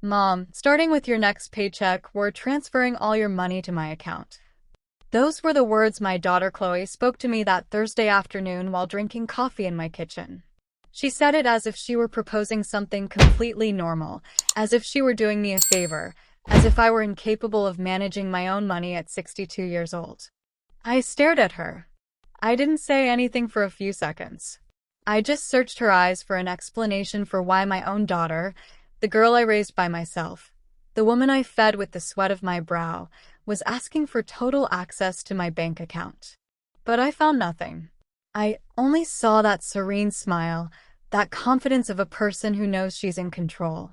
Mom, starting with your next paycheck, we're transferring all your money to my account. Those were the words my daughter Chloe spoke to me that Thursday afternoon while drinking coffee in my kitchen. She said it as if she were proposing something completely normal, as if she were doing me a favor, as if I were incapable of managing my own money at 62 years old. I stared at her. I didn't say anything for a few seconds. I just searched her eyes for an explanation for why my own daughter, the girl I raised by myself, the woman I fed with the sweat of my brow, was asking for total access to my bank account. But I found nothing. I only saw that serene smile, that confidence of a person who knows she's in control.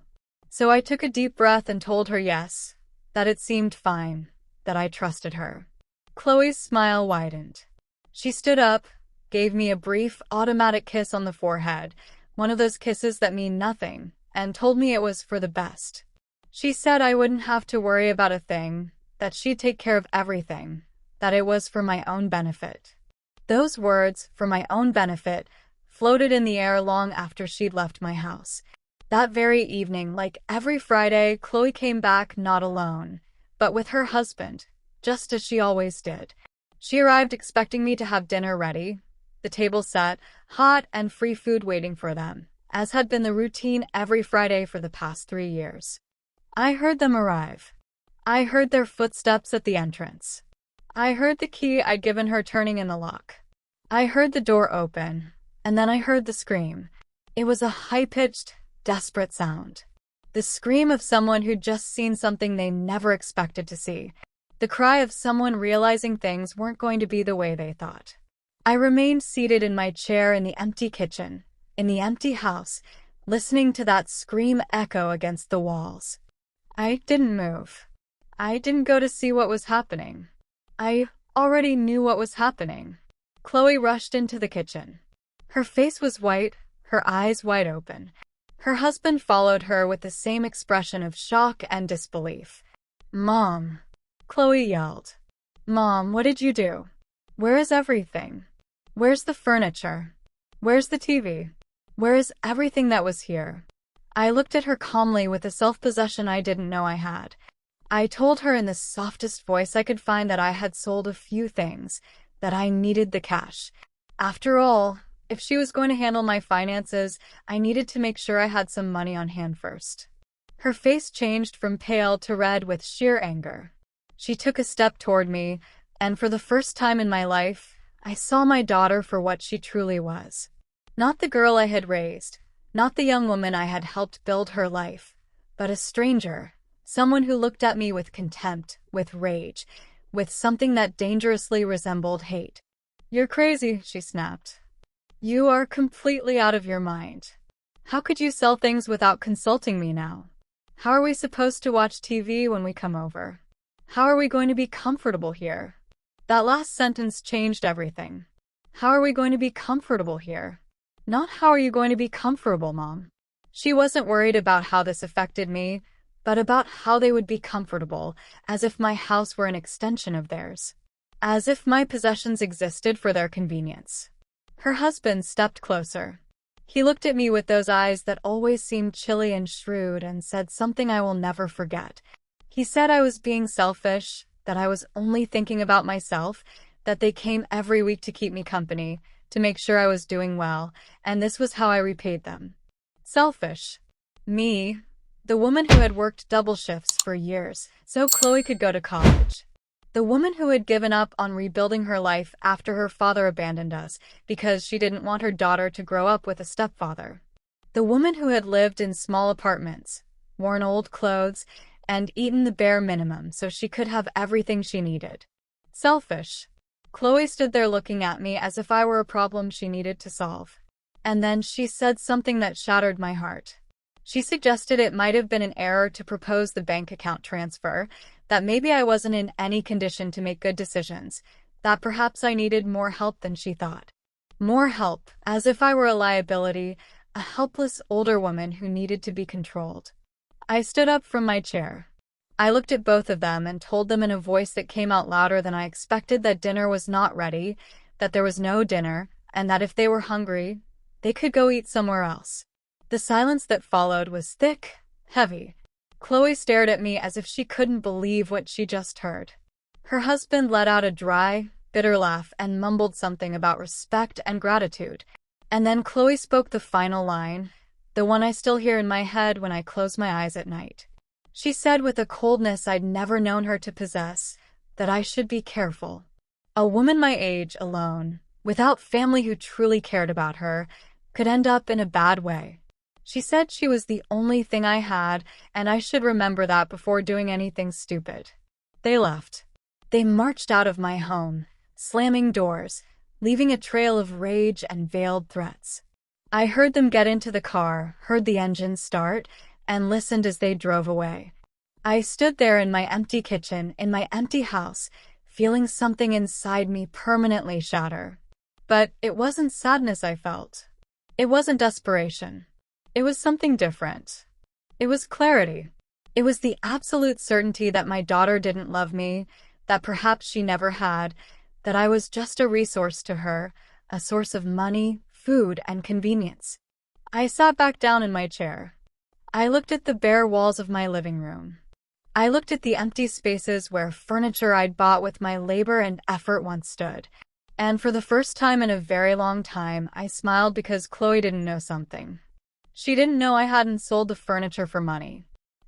So I took a deep breath and told her yes, that it seemed fine, that I trusted her. Chloe's smile widened. She stood up, gave me a brief, automatic kiss on the forehead, one of those kisses that mean nothing, and told me it was for the best. She said I wouldn't have to worry about a thing, that she'd take care of everything, that it was for my own benefit. Those words, for my own benefit, floated in the air long after she'd left my house. That very evening, like every Friday, Chloe came back not alone, but with her husband, just as she always did. She arrived expecting me to have dinner ready, the table set, hot and free food waiting for them, as had been the routine every Friday for the past 3 years. I heard them arrive. I heard their footsteps at the entrance. I heard the key I'd given her turning in the lock. I heard the door open, and then I heard the scream. It was a high-pitched, desperate sound. The scream of someone who'd just seen something they never expected to see. The cry of someone realizing things weren't going to be the way they thought. I remained seated in my chair in the empty kitchen, in the empty house, listening to that scream echo against the walls. I didn't move. I didn't go to see what was happening. I already knew what was happening. Chloe rushed into the kitchen. Her face was white, her eyes wide open. Her husband followed her with the same expression of shock and disbelief. "Mom!" Chloe yelled. "Mom, what did you do? Where is everything? Where's the furniture? Where's the TV? Where is everything that was here?" I looked at her calmly with a self-possession I didn't know I had. I told her in the softest voice I could find that I had sold a few things, that I needed the cash. After all, if she was going to handle my finances, I needed to make sure I had some money on hand first. Her face changed from pale to red with sheer anger. She took a step toward me, and for the first time in my life, I saw my daughter for what she truly was. Not the girl I had raised, not the young woman I had helped build her life, but a stranger, someone who looked at me with contempt, with rage, with something that dangerously resembled hate. "You're crazy," she snapped. "You are completely out of your mind. How could you sell things without consulting me now? How are we supposed to watch TV when we come over? How are we going to be comfortable here?" That last sentence changed everything. How are we going to be comfortable here? Not how are you going to be comfortable, Mom. She wasn't worried about how this affected me, but about how they would be comfortable, as if my house were an extension of theirs. As if my possessions existed for their convenience. Her husband stepped closer. He looked at me with those eyes that always seemed chilly and shrewd and said something I will never forget. He said I was being selfish, that I was only thinking about myself, that they came every week to keep me company, to make sure I was doing well, and this was how I repaid them. Selfish. Me, the woman who had worked double shifts for years so Chloe could go to college. The woman who had given up on rebuilding her life after her father abandoned us because she didn't want her daughter to grow up with a stepfather. The woman who had lived in small apartments, worn old clothes, and eaten the bare minimum so she could have everything she needed. Selfish. Chloe stood there looking at me as if I were a problem she needed to solve. And then she said something that shattered my heart. She suggested it might have been an error to propose the bank account transfer, that maybe I wasn't in any condition to make good decisions, that perhaps I needed more help than she thought. More help, as if I were a liability, a helpless older woman who needed to be controlled. I stood up from my chair. I looked at both of them and told them in a voice that came out louder than I expected that dinner was not ready, that there was no dinner, and that if they were hungry, they could go eat somewhere else. The silence that followed was thick, heavy. Chloe stared at me as if she couldn't believe what she just heard. Her husband let out a dry, bitter laugh and mumbled something about respect and gratitude. And then Chloe spoke the final line, the one I still hear in my head when I close my eyes at night. She said with a coldness I'd never known her to possess, that I should be careful. A woman my age, alone, without family who truly cared about her, could end up in a bad way. She said she was the only thing I had, and I should remember that before doing anything stupid. They left. They marched out of my home, slamming doors, leaving a trail of rage and veiled threats. I heard them get into the car, heard the engine start, and listened as they drove away. I stood there in my empty kitchen, in my empty house, feeling something inside me permanently shatter. But it wasn't sadness I felt. It wasn't desperation. It was something different. It was clarity. It was the absolute certainty that my daughter didn't love me, that perhaps she never had, that I was just a resource to her, a source of money, food, and convenience. I sat back down in my chair. I looked at the bare walls of my living room. I looked at the empty spaces where furniture I'd bought with my labor and effort once stood. And for the first time in a very long time, I smiled because Chloe didn't know something. She didn't know I hadn't sold the furniture for money.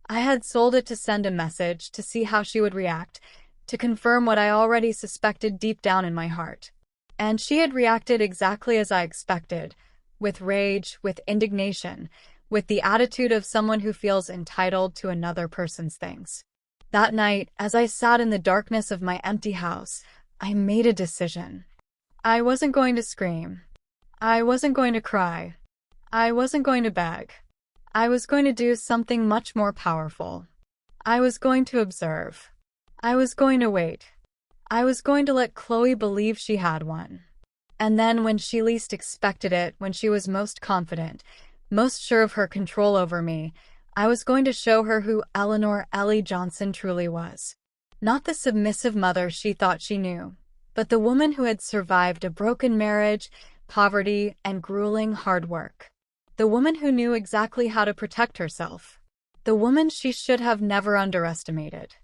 I had sold it to send a message, to see how she would react, to confirm what I already suspected deep down in my heart. And she had reacted exactly as I expected, with rage, with indignation, with the attitude of someone who feels entitled to another person's things. That night, as I sat in the darkness of my empty house, I made a decision. I wasn't going to scream. I wasn't going to cry. I wasn't going to beg. I was going to do something much more powerful. I was going to observe. I was going to wait. I was going to let Chloe believe she had one. And then when she least expected it, when she was most confident, most sure of her control over me, I was going to show her who Eleanor Ellie Johnson truly was. Not the submissive mother she thought she knew, but the woman who had survived a broken marriage, poverty, and grueling hard work. The woman who knew exactly how to protect herself. The woman she should have never underestimated.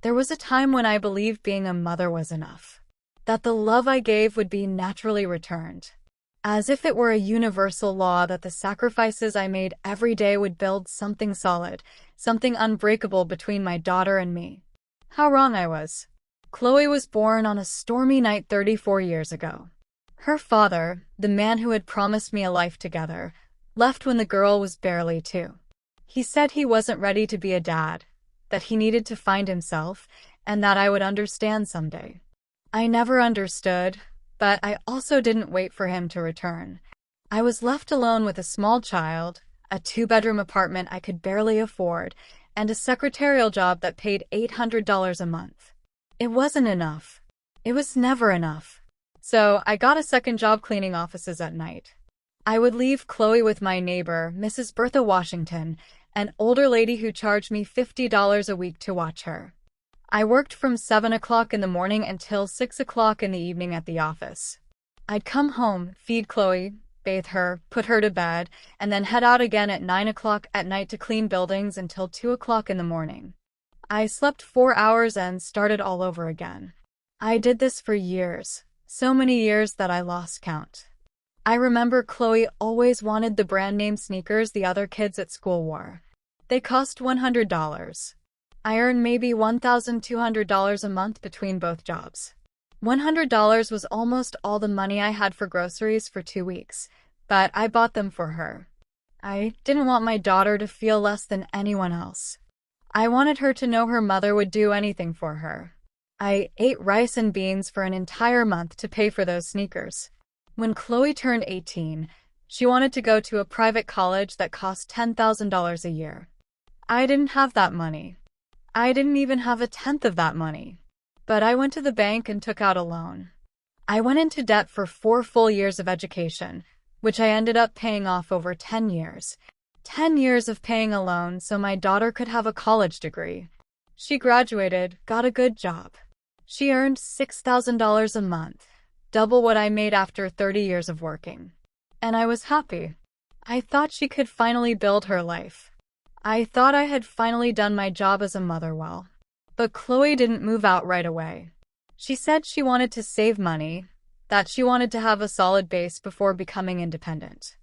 There was a time when I believed being a mother was enough. That the love I gave would be naturally returned. As if it were a universal law that the sacrifices I made every day would build something solid, something unbreakable between my daughter and me. How wrong I was. Chloe was born on a stormy night 34 years ago. Her father, the man who had promised me a life together, left when the girl was barely 2. He said he wasn't ready to be a dad, that he needed to find himself, and that I would understand someday. I never understood, but I also didn't wait for him to return. I was left alone with a small child, a 2-bedroom apartment I could barely afford, and a secretarial job that paid $800 a month. It wasn't enough. It was never enough. So I got a second job cleaning offices at night. I would leave Chloe with my neighbor, Mrs. Bertha Washington, an older lady who charged me $50 a week to watch her. I worked from 7 o'clock in the morning until 6 o'clock in the evening at the office. I'd come home, feed Chloe, bathe her, put her to bed, and then head out again at 9 o'clock at night to clean buildings until 2 o'clock in the morning. I slept 4 hours and started all over again. I did this for years, so many years that I lost count. I remember Chloe always wanted the brand name sneakers the other kids at school wore. They cost $100. I earned maybe $1,200 a month between both jobs. $100 was almost all the money I had for groceries for 2 weeks, but I bought them for her. I didn't want my daughter to feel less than anyone else. I wanted her to know her mother would do anything for her. I ate rice and beans for an entire month to pay for those sneakers. When Chloe turned 18, she wanted to go to a private college that cost $10,000 a year. I didn't have that money. I didn't even have a tenth of that money. But I went to the bank and took out a loan. I went into debt for 4 full years of education, which I ended up paying off over 10 years. 10 years of paying a loan so my daughter could have a college degree. She graduated, got a good job. She earned $6,000 a month, double what I made after 30 years of working. And I was happy. I thought she could finally build her life. I thought I had finally done my job as a mother well. But Chloe didn't move out right away. She said she wanted to save money, that she wanted to have a solid base before becoming independent.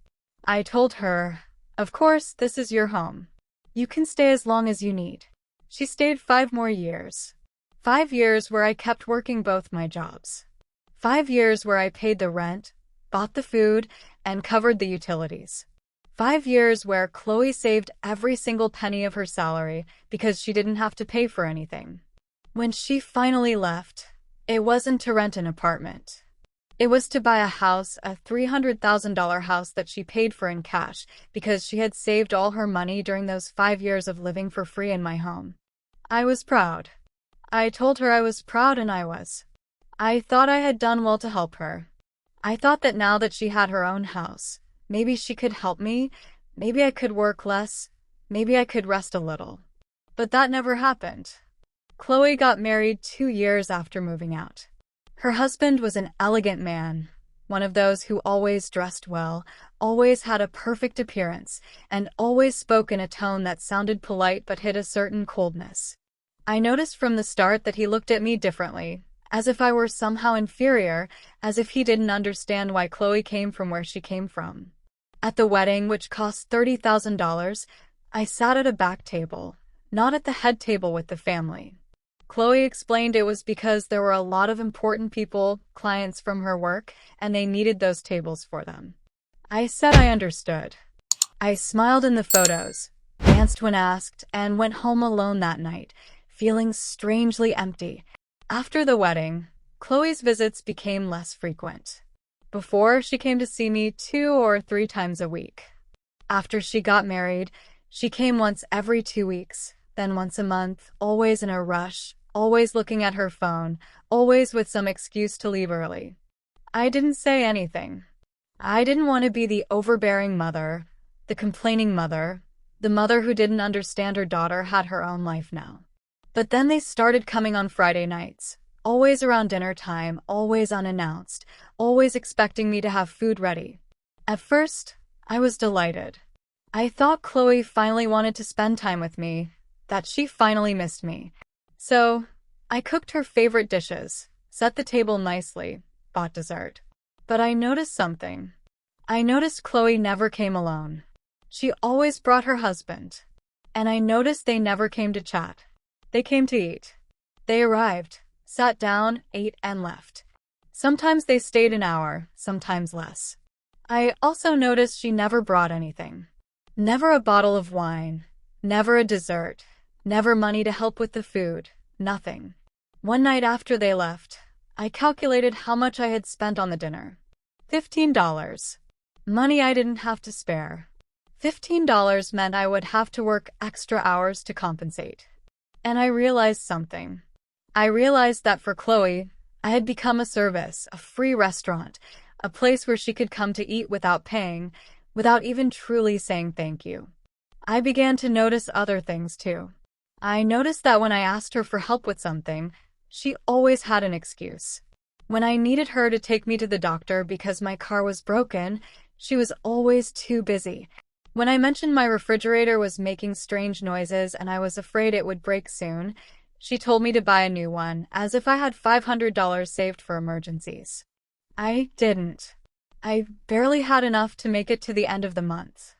I told her, of course, this is your home. You can stay as long as you need. She stayed 5 more years. 5 years where I kept working both my jobs. 5 years where I paid the rent, bought the food, and covered the utilities. 5 years where Chloe saved every single penny of her salary because she didn't have to pay for anything. When she finally left, it wasn't to rent an apartment. It was to buy a house, a $300,000 house that she paid for in cash because she had saved all her money during those 5 years of living for free in my home. I was proud. I told her I was proud, and I was. I thought I had done well to help her. I thought that now that she had her own house, maybe she could help me, maybe I could work less, maybe I could rest a little. But that never happened. Chloe got married 2 years after moving out. Her husband was an elegant man, one of those who always dressed well, always had a perfect appearance, and always spoke in a tone that sounded polite but hid a certain coldness. I noticed from the start that he looked at me differently, as if I were somehow inferior, as if he didn't understand why Chloe came from where she came from. At the wedding, which cost $30,000, I sat at a back table, not at the head table with the family. Chloe explained it was because there were a lot of important people, clients from her work, and they needed those tables for them. I said I understood. I smiled in the photos, danced when asked, and went home alone that night, feeling strangely empty. After the wedding, Chloe's visits became less frequent. Before, she came to see me 2 or 3 times a week. After she got married, she came once every 2 weeks, then once a month, always in a rush, always looking at her phone, always with some excuse to leave early. I didn't say anything. I didn't want to be the overbearing mother, the complaining mother, the mother who didn't understand her daughter had her own life now. But then they started coming on Friday nights, always around dinner time, always unannounced, always expecting me to have food ready. At first, I was delighted. I thought Chloe finally wanted to spend time with me, that she finally missed me. So, I cooked her favorite dishes, set the table nicely, bought dessert. But I noticed something. I noticed Chloe never came alone. She always brought her husband. And I noticed they never came to chat. They came to eat. They arrived, sat down, ate, and left. Sometimes they stayed an hour, sometimes less. I also noticed she never brought anything. Never a bottle of wine, never a dessert, never money to help with the food, nothing. One night after they left, I calculated how much I had spent on the dinner. $15. Money I didn't have to spare. $15 meant I would have to work extra hours to compensate. And I realized something. I realized that for Chloe, I had become a service, a free restaurant, a place where she could come to eat without paying, without even truly saying thank you. I began to notice other things too. I noticed that when I asked her for help with something, she always had an excuse. When I needed her to take me to the doctor because my car was broken, she was always too busy. When I mentioned my refrigerator was making strange noises and I was afraid it would break soon, she told me to buy a new one, as if I had $500 saved for emergencies. I didn't. I barely had enough to make it to the end of the month.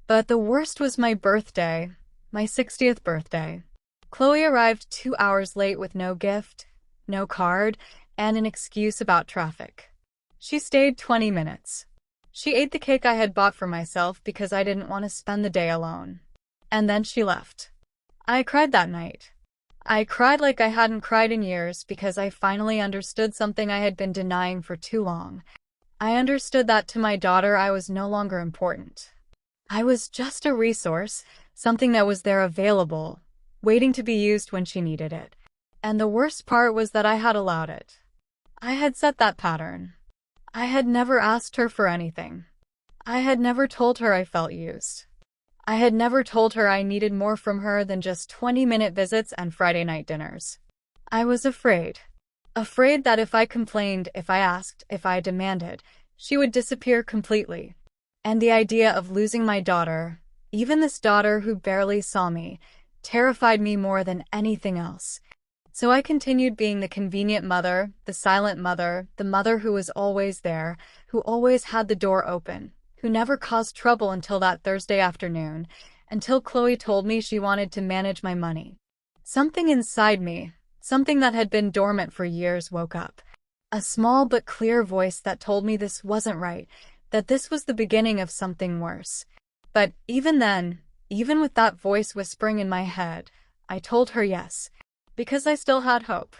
But the worst was my birthday, my 60th birthday. Chloe arrived 2 hours late with no gift, no card, and an excuse about traffic. She stayed 20 minutes. She ate the cake I had bought for myself because I didn't want to spend the day alone. And then she left. I cried that night. I cried like I hadn't cried in years because I finally understood something I had been denying for too long. I understood that to my daughter I was no longer important. I was just a resource, something that was there available, waiting to be used when she needed it. And the worst part was that I had allowed it. I had set that pattern. I had never asked her for anything. I had never told her I felt used. I had never told her I needed more from her than just 20-minute visits and Friday night dinners. I was afraid. Afraid that if I complained, if I asked, if I demanded, she would disappear completely. And the idea of losing my daughter, Even this daughter who barely saw me terrified me more than anything else. So I continued being the convenient mother, the silent mother, the mother who was always there, who always had the door open, who never caused trouble until that Thursday afternoon, until Chloe told me she wanted to manage my money. Something inside me, something that had been dormant for years, woke up. A small but clear voice that told me this wasn't right, that this was the beginning of something worse. But even then, even with that voice whispering in my head, I told her yes, because I still had hope.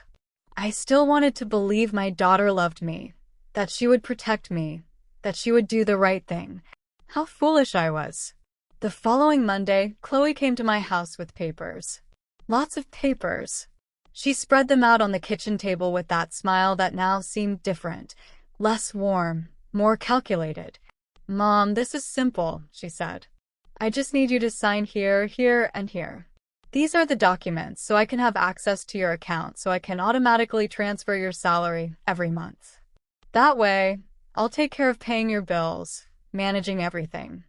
I still wanted to believe my daughter loved me, that she would protect me, that she would do the right thing. How foolish I was. The following Monday, Chloe came to my house with papers. Lots of papers. She spread them out on the kitchen table with that smile that now seemed different, less warm, more calculated. "Mom, this is simple," she said. "I just need you to sign here, here, and here. These are the documents so I can have access to your account so I can automatically transfer your salary every month. That way, I'll take care of paying your bills, managing everything.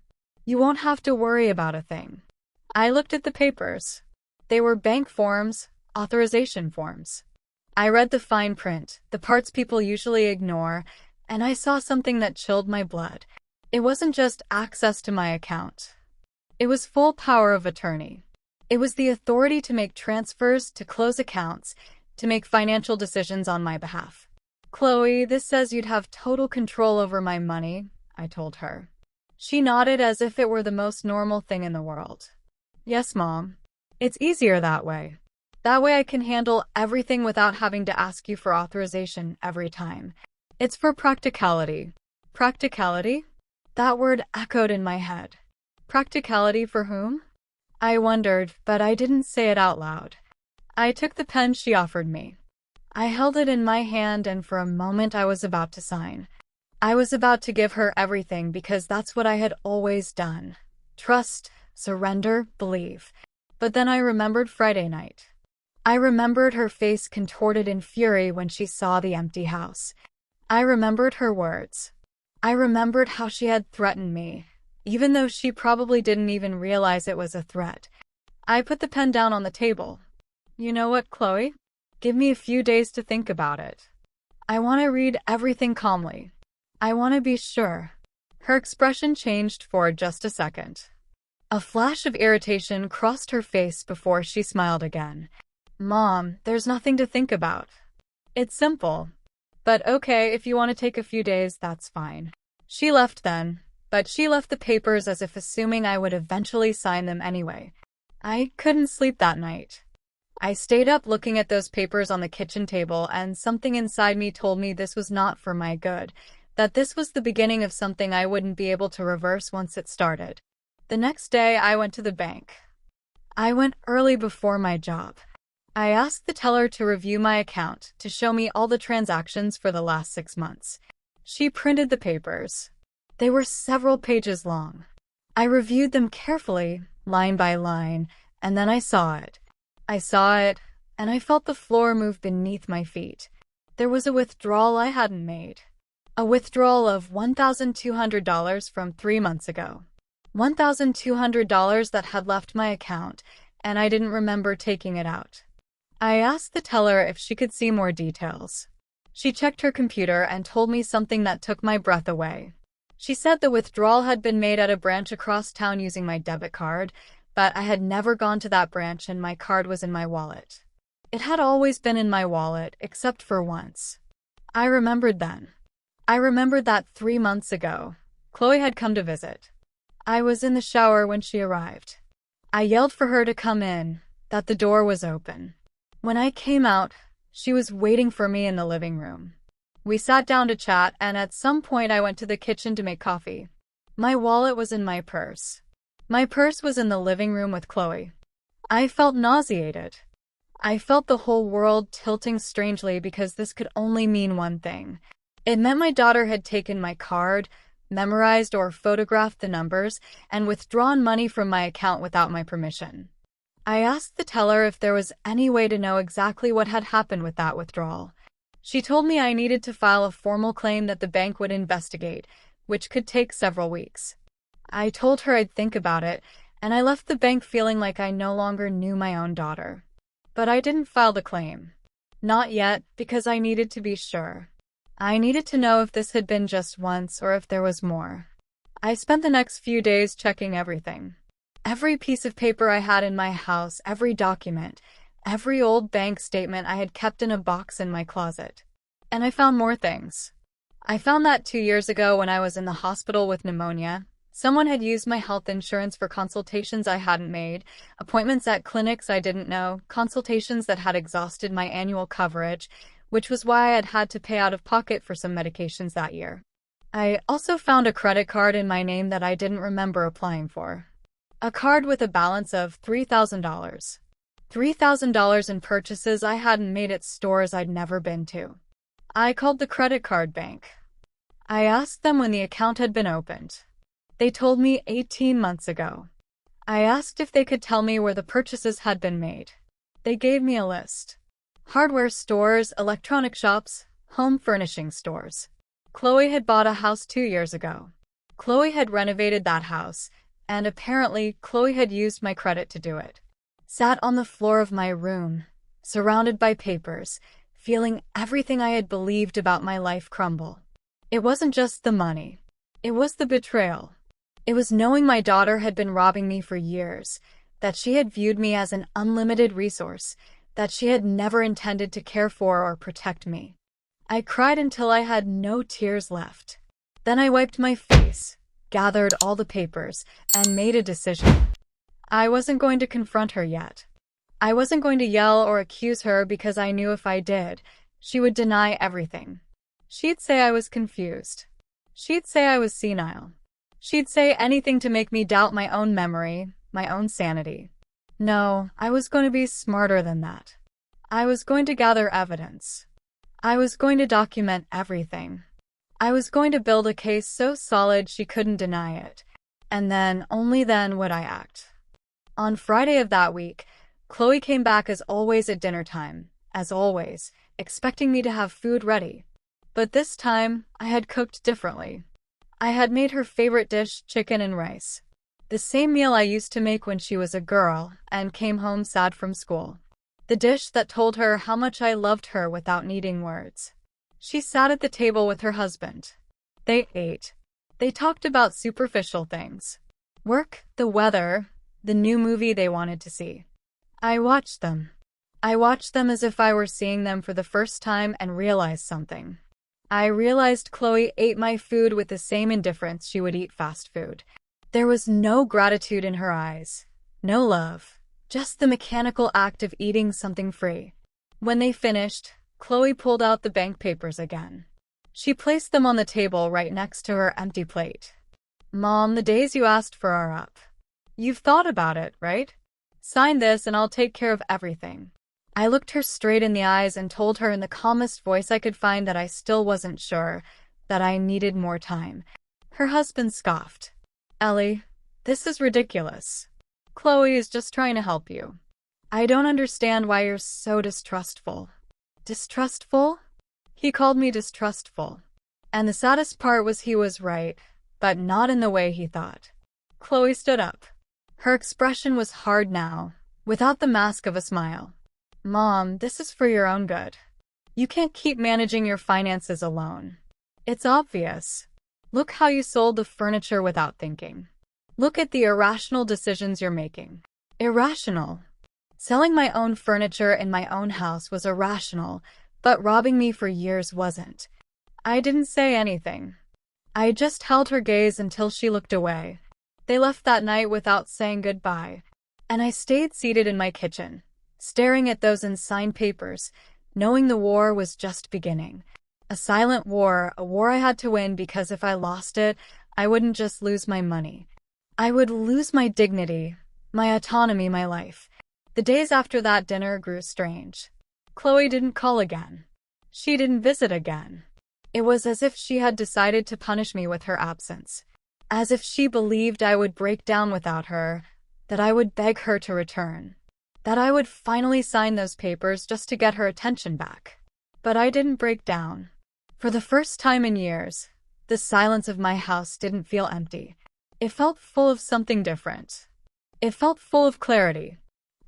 You won't have to worry about a thing." I looked at the papers. They were bank forms, authorization forms. I read the fine print, the parts people usually ignore, and I saw something that chilled my blood. It wasn't just access to my account. It was full power of attorney. It was the authority to make transfers, to close accounts, to make financial decisions on my behalf. "Chloe, this says you'd have total control over my money," I told her. She nodded as if it were the most normal thing in the world. "Yes, Mom. It's easier that way. That way I can handle everything without having to ask you for authorization every time. It's for practicality." Practicality? That word echoed in my head. Practicality for whom? I wondered, but I didn't say it out loud. I took the pen she offered me. I held it in my hand, and for a moment I was about to sign. I was about to give her everything because that's what I had always done. Trust, surrender, believe. But then I remembered Friday night. I remembered her face contorted in fury when she saw the empty house. I remembered her words. I remembered how she had threatened me, even though she probably didn't even realize it was a threat. I put the pen down on the table. "You know what, Chloe? Give me a few days to think about it. I want to read everything calmly. I want to be sure." Her expression changed for just a second. A flash of irritation crossed her face before she smiled again. "Mom, there's nothing to think about. It's simple. But okay, if you want to take a few days, that's fine." She left then, but she left the papers as if assuming I would eventually sign them anyway. I couldn't sleep that night. I stayed up looking at those papers on the kitchen table, and something inside me told me this was not for my good, that this was the beginning of something I wouldn't be able to reverse once it started. The next day, I went to the bank. I went early before my job. I asked the teller to review my account, to show me all the transactions for the last 6 months. She printed the papers. They were several pages long. I reviewed them carefully, line by line, and then I saw it. I saw it, and I felt the floor move beneath my feet. There was a withdrawal I hadn't made. A withdrawal of $1,200 from 3 months ago. $1,200 that had left my account, and I didn't remember taking it out. I asked the teller if she could see more details. She checked her computer and told me something that took my breath away. She said the withdrawal had been made at a branch across town using my debit card, but I had never gone to that branch and my card was in my wallet. It had always been in my wallet, except for once. I remembered then. I remembered that 3 months ago, Chloe had come to visit. I was in the shower when she arrived. I yelled for her to come in, that the door was open. When I came out, she was waiting for me in the living room. We sat down to chat, and at some point I went to the kitchen to make coffee. My wallet was in my purse. My purse was in the living room with Chloe. I felt nauseated. I felt the whole world tilting strangely because this could only mean one thing. It meant my daughter had taken my card, memorized or photographed the numbers, and withdrawn money from my account without my permission. I asked the teller if there was any way to know exactly what had happened with that withdrawal. She told me I needed to file a formal claim that the bank would investigate, which could take several weeks. I told her I'd think about it, and I left the bank feeling like I no longer knew my own daughter. But I didn't file the claim. Not yet, because I needed to be sure. I needed to know if this had been just once or if there was more. I spent the next few days checking everything. Every piece of paper I had in my house, every document, every old bank statement I had kept in a box in my closet. And I found more things. I found that 2 years ago when I was in the hospital with pneumonia, someone had used my health insurance for consultations I hadn't made, appointments at clinics I didn't know, consultations that had exhausted my annual coverage, which was why I had had to pay out of pocket for some medications that year. I also found a credit card in my name that I didn't remember applying for. A card with a balance of $3,000. $3,000 in purchases I hadn't made at stores I'd never been to. I called the credit card bank. I asked them when the account had been opened. They told me 18 months ago. I asked if they could tell me where the purchases had been made. They gave me a list. Hardware stores, electronic shops, home furnishing stores. Chloe had bought a house 2 years ago. Chloe had renovated that house, and apparently Chloe had used my credit to do it. Sat on the floor of my room, surrounded by papers, feeling everything I had believed about my life crumble. It wasn't just the money. It was the betrayal. It was knowing my daughter had been robbing me for years, that she had viewed me as an unlimited resource, that she had never intended to care for or protect me. I cried until I had no tears left. Then I wiped my face, gathered all the papers, and made a decision. I wasn't going to confront her yet. I wasn't going to yell or accuse her because I knew if I did, she would deny everything. She'd say I was confused. She'd say I was senile. She'd say anything to make me doubt my own memory, my own sanity. No, I was going to be smarter than that. I was going to gather evidence. I was going to document everything. I was going to build a case so solid she couldn't deny it. And then, only then, would I act. On Friday of that week, Chloe came back as always at dinner time, as always, expecting me to have food ready. But this time, I had cooked differently. I had made her favorite dish, chicken and rice. The same meal I used to make when she was a girl and came home sad from school. The dish that told her how much I loved her without needing words. She sat at the table with her husband. They ate. They talked about superficial things. Work, the weather, the new movie they wanted to see. I watched them. I watched them as if I were seeing them for the first time and realized something. I realized Chloe ate my food with the same indifference she would eat fast food. There was no gratitude in her eyes, no love, just the mechanical act of eating something free. When they finished, Chloe pulled out the bank papers again. She placed them on the table right next to her empty plate. Mom, the days you asked for are up. You've thought about it, right? Sign this and I'll take care of everything. I looked her straight in the eyes and told her in the calmest voice I could find that I still wasn't sure, that I needed more time. Her husband scoffed. Ellie, this is ridiculous. Chloe is just trying to help you. I don't understand why you're so distrustful. Distrustful? He called me distrustful. And the saddest part was he was right, but not in the way he thought. Chloe stood up. Her expression was hard now, without the mask of a smile. Mom, this is for your own good. You can't keep managing your finances alone. It's obvious. Look how you sold the furniture without thinking. Look at the irrational decisions you're making. Irrational. Selling my own furniture in my own house was irrational, but robbing me for years wasn't. I didn't say anything. I just held her gaze until she looked away. They left that night without saying goodbye, and I stayed seated in my kitchen, staring at those unsigned papers, knowing the war was just beginning. A silent war, a war I had to win because if I lost it, I wouldn't just lose my money. I would lose my dignity, my autonomy, my life. The days after that dinner grew strange. Chloe didn't call again. She didn't visit again. It was as if she had decided to punish me with her absence. As if she believed I would break down without her, that I would beg her to return. That I would finally sign those papers just to get her attention back. But I didn't break down. For the first time in years, the silence of my house didn't feel empty. It felt full of something different. It felt full of clarity.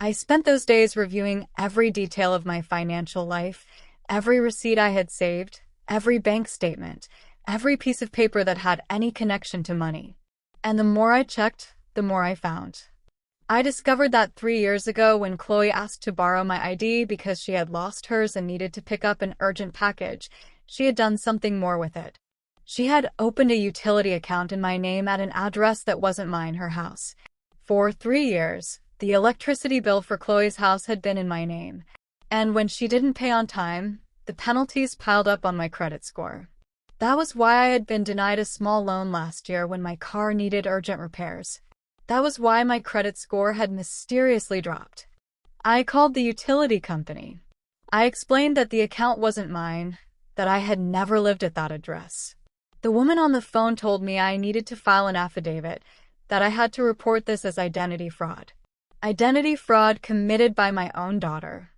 I spent those days reviewing every detail of my financial life, every receipt I had saved, every bank statement, every piece of paper that had any connection to money. And the more I checked, the more I found. I discovered that 3 years ago when Chloe asked to borrow my ID because she had lost hers and needed to pick up an urgent package, she had done something more with it. She had opened a utility account in my name at an address that wasn't mine, her house. For 3 years, the electricity bill for Chloe's house had been in my name. And when she didn't pay on time, the penalties piled up on my credit score. That was why I had been denied a small loan last year when my car needed urgent repairs. That was why my credit score had mysteriously dropped. I called the utility company. I explained that the account wasn't mine, that I had never lived at that address. The woman on the phone told me I needed to file an affidavit, that I had to report this as identity fraud. Identity fraud committed by my own daughter.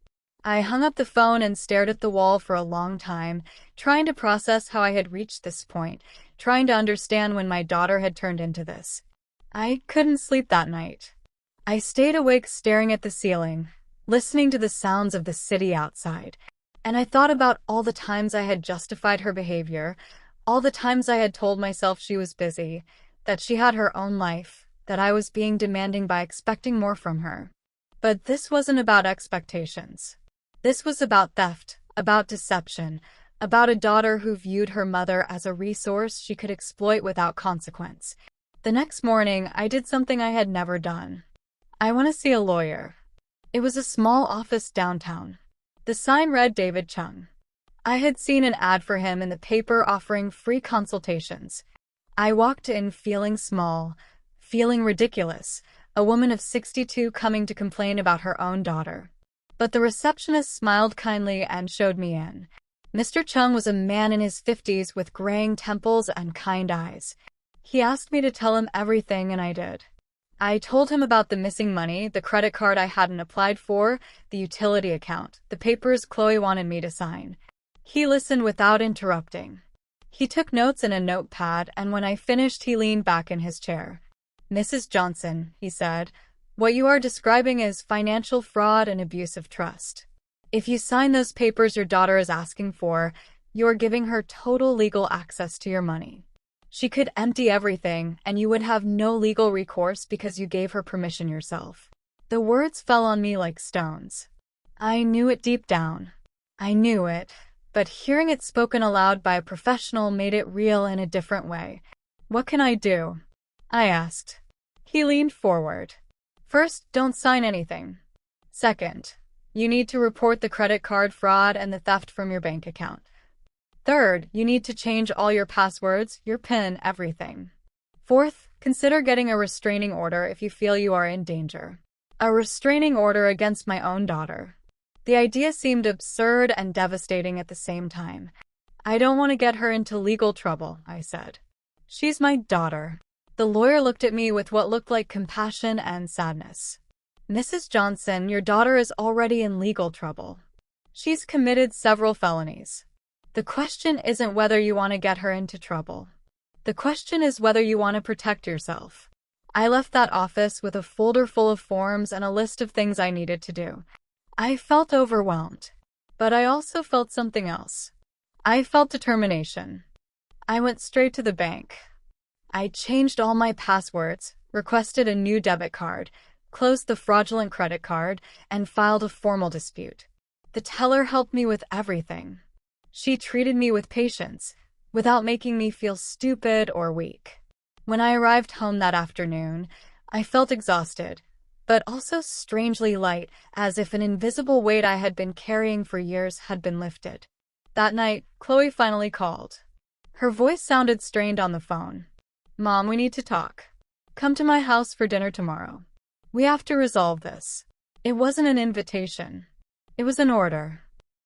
I hung up the phone and stared at the wall for a long time, trying to process how I had reached this point, trying to understand when my daughter had turned into this. I couldn't sleep that night. I stayed awake staring at the ceiling, listening to the sounds of the city outside, and I thought about all the times I had justified her behavior, all the times I had told myself she was busy, that she had her own life, that I was being demanding by expecting more from her. But this wasn't about expectations. This was about theft, about deception, about a daughter who viewed her mother as a resource she could exploit without consequence. The next morning, I did something I had never done. I want to see a lawyer. It was a small office downtown. The sign read David Chung. I had seen an ad for him in the paper offering free consultations. I walked in feeling small, feeling ridiculous, a woman of 62 coming to complain about her own daughter. But the receptionist smiled kindly and showed me in. Mr. Chung was a man in his 50s with graying temples and kind eyes. He asked me to tell him everything, and I did. I told him about the missing money, the credit card I hadn't applied for, the utility account, the papers Chloe wanted me to sign. He listened without interrupting. He took notes in a notepad, and when I finished, he leaned back in his chair. "Mrs. Johnson," he said, "what you are describing is financial fraud and abuse of trust. If you sign those papers your daughter is asking for, you are giving her total legal access to your money. She could empty everything, and you would have no legal recourse because you gave her permission yourself." The words fell on me like stones. I knew it deep down. I knew it, but hearing it spoken aloud by a professional made it real in a different way. "What can I do?" I asked. He leaned forward. "First, don't sign anything. Second, you need to report the credit card fraud and the theft from your bank account. Third, you need to change all your passwords, your PIN, everything. Fourth, consider getting a restraining order if you feel you are in danger." A restraining order against my own daughter. The idea seemed absurd and devastating at the same time. "I don't want to get her into legal trouble," I said. "She's my daughter." The lawyer looked at me with what looked like compassion and sadness. "Mrs. Johnson, your daughter is already in legal trouble. She's committed several felonies. The question isn't whether you want to get her into trouble. The question is whether you want to protect yourself." I left that office with a folder full of forms and a list of things I needed to do. I felt overwhelmed, but I also felt something else. I felt determination. I went straight to the bank. I changed all my passwords, requested a new debit card, closed the fraudulent credit card, and filed a formal dispute. The teller helped me with everything. She treated me with patience, without making me feel stupid or weak. When I arrived home that afternoon, I felt exhausted, but also strangely light, as if an invisible weight I had been carrying for years had been lifted. That night, Chloe finally called. Her voice sounded strained on the phone. "Mom, we need to talk. Come to my house for dinner tomorrow. We have to resolve this." It wasn't an invitation. It was an order.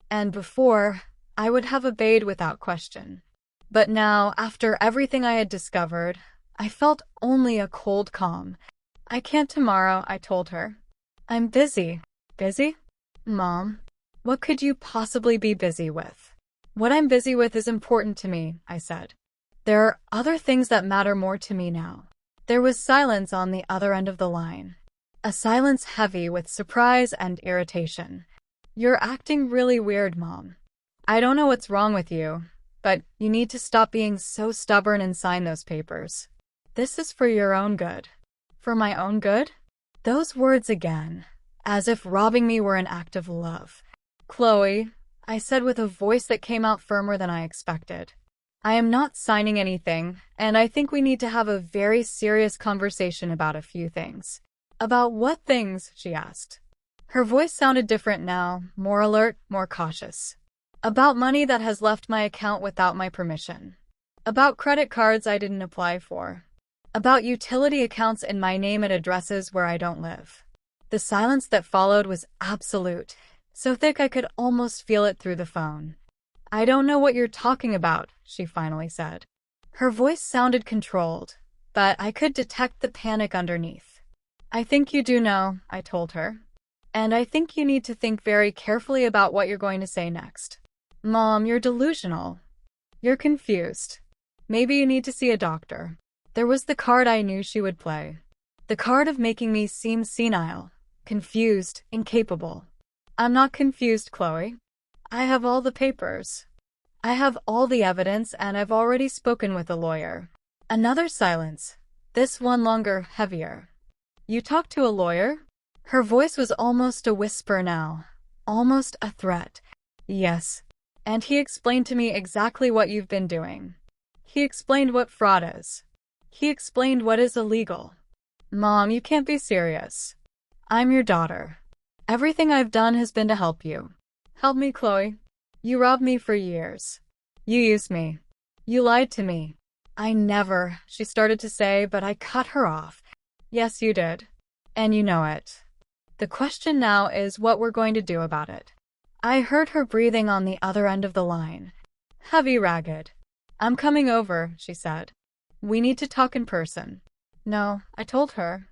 And before, I would have obeyed without question. But now, after everything I had discovered, I felt only a cold calm. "I can't tomorrow," I told her. "I'm busy." "Busy?" "Mom, what could you possibly be busy with?" "What I'm busy with is important to me," I said. "There are other things that matter more to me now." There was silence on the other end of the line. A silence heavy with surprise and irritation. You're acting really weird, Mom. I don't know what's wrong with you, but you need to stop being so stubborn and sign those papers. This is for your own good. For my own good? Those words again, as if robbing me were an act of love. Chloe, I said with a voice that came out firmer than I expected. I am not signing anything, and I think we need to have a very serious conversation about a few things. About what things? She asked. Her voice sounded different now, more alert, more cautious. About money that has left my account without my permission. About credit cards I didn't apply for. About utility accounts in my name at addresses where I don't live. The silence that followed was absolute, so thick I could almost feel it through the phone. I don't know what you're talking about, she finally said. Her voice sounded controlled, but I could detect the panic underneath. I think you do know, I told her. And I think you need to think very carefully about what you're going to say next. Mom, you're delusional. You're confused. Maybe you need to see a doctor. There was the card I knew she would play. The card of making me seem senile, confused, incapable. I'm not confused, Chloe. I have all the papers. I have all the evidence, and I've already spoken with a lawyer. Another silence, this one longer, heavier. You talked to a lawyer? Her voice was almost a whisper now, almost a threat. Yes. And he explained to me exactly what you've been doing. He explained what fraud is. He explained what is illegal. Mom, you can't be serious. I'm your daughter. Everything I've done has been to help you. Help me, Chloe. You robbed me for years. You used me. You lied to me. I never, she started to say, but I cut her off. Yes, you did. And you know it. The question now is what we're going to do about it. I heard her breathing on the other end of the line. Heavy, ragged. I'm coming over, she said. We need to talk in person. No, I told her.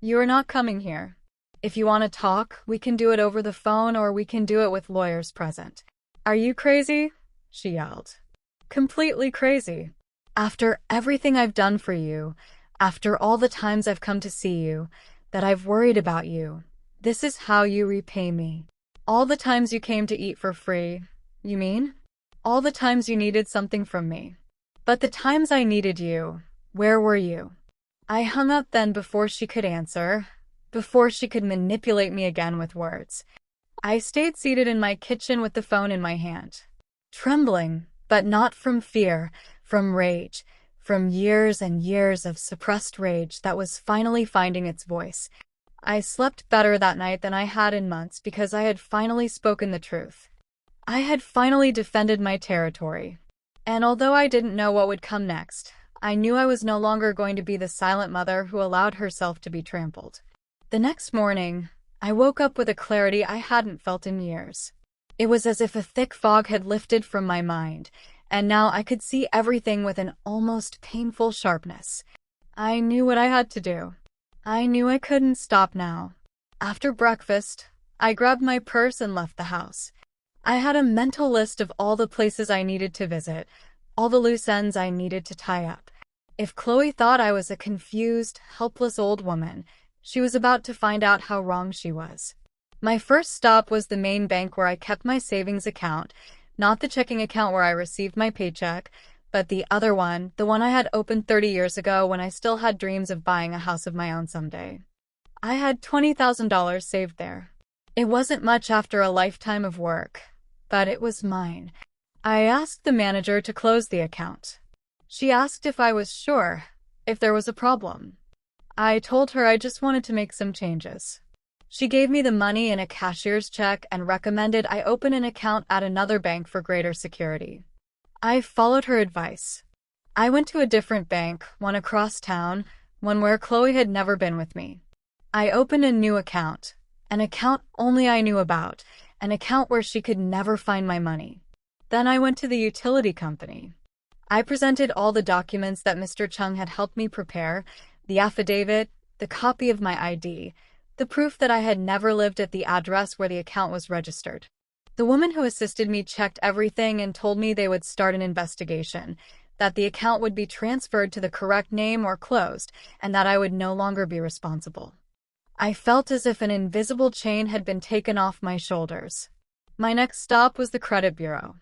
You are not coming here. If you want to talk, we can do it over the phone or we can do it with lawyers present. Are you crazy? She yelled. Completely crazy. After everything I've done for you, after all the times I've come to see you, that I've worried about you, this is how you repay me. All the times you came to eat for free, you mean? All the times you needed something from me. But the times I needed you, where were you? I hung up then before she could answer, before she could manipulate me again with words. I stayed seated in my kitchen with the phone in my hand, trembling, but not from fear, from rage, from years and years of suppressed rage that was finally finding its voice. I slept better that night than I had in months because I had finally spoken the truth. I had finally defended my territory. And although I didn't know what would come next, I knew I was no longer going to be the silent mother who allowed herself to be trampled. The next morning, I woke up with a clarity I hadn't felt in years. It was as if a thick fog had lifted from my mind, and now I could see everything with an almost painful sharpness. I knew what I had to do. I knew I couldn't stop now. After breakfast, I grabbed my purse and left the house. I had a mental list of all the places I needed to visit, all the loose ends I needed to tie up. If Chloe thought I was a confused, helpless old woman, she was about to find out how wrong she was. My first stop was the main bank where I kept my savings account, not the checking account where I received my paycheck, but the other one, the one I had opened 30 years ago when I still had dreams of buying a house of my own someday. I had $20,000 saved there. It wasn't much after a lifetime of work, but it was mine. I asked the manager to close the account. She asked if I was sure, if there was a problem. I told her I just wanted to make some changes. She gave me the money in a cashier's check and recommended I open an account at another bank for greater security. I followed her advice. I went to a different bank, one across town, one where Chloe had never been with me. I opened a new account, an account only I knew about, an account where she could never find my money. Then I went to the utility company. I presented all the documents that Mr. Chung had helped me prepare, the affidavit, the copy of my ID, the proof that I had never lived at the address where the account was registered. The woman who assisted me checked everything and told me they would start an investigation, that the account would be transferred to the correct name or closed, and that I would no longer be responsible. I felt as if an invisible chain had been taken off my shoulders. My next stop was the credit bureau.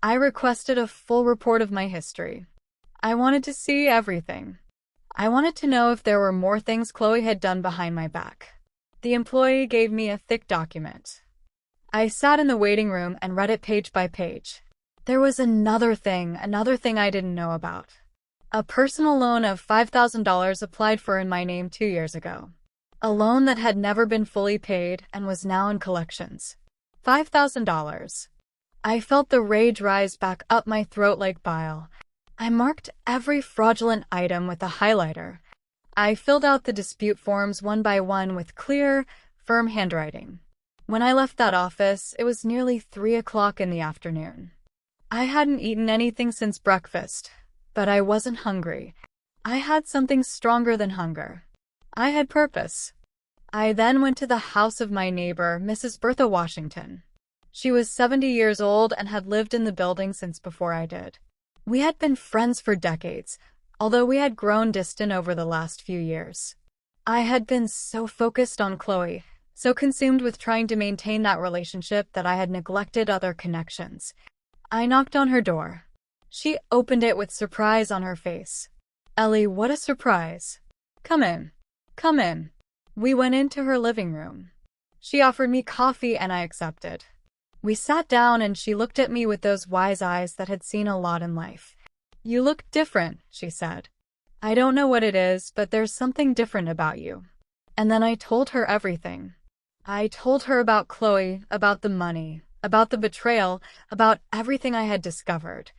I requested a full report of my history. I wanted to see everything. I wanted to know if there were more things Chloe had done behind my back. The employee gave me a thick document. I sat in the waiting room and read it page by page. There was another thing I didn't know about. A personal loan of $5,000 applied for in my name 2 years ago. A loan that had never been fully paid and was now in collections. $5,000. I felt the rage rise back up my throat like bile. I marked every fraudulent item with a highlighter. I filled out the dispute forms one by one with clear, firm handwriting. When I left that office, it was nearly 3 o'clock in the afternoon. I hadn't eaten anything since breakfast, but I wasn't hungry. I had something stronger than hunger. I had purpose. I then went to the house of my neighbor, Mrs. Bertha Washington. She was 70 years old and had lived in the building since before I did. We had been friends for decades, although we had grown distant over the last few years. I had been so focused on Chloe, so consumed with trying to maintain that relationship that I had neglected other connections. I knocked on her door. She opened it with surprise on her face. "Ellie, what a surprise. Come in. Come in." We went into her living room. She offered me coffee and I accepted. We sat down and she looked at me with those wise eyes that had seen a lot in life. "You look different," she said. "I don't know what it is, but there's something different about you." And then I told her everything. I told her about Chloe, about the money, about the betrayal, about everything I had discovered.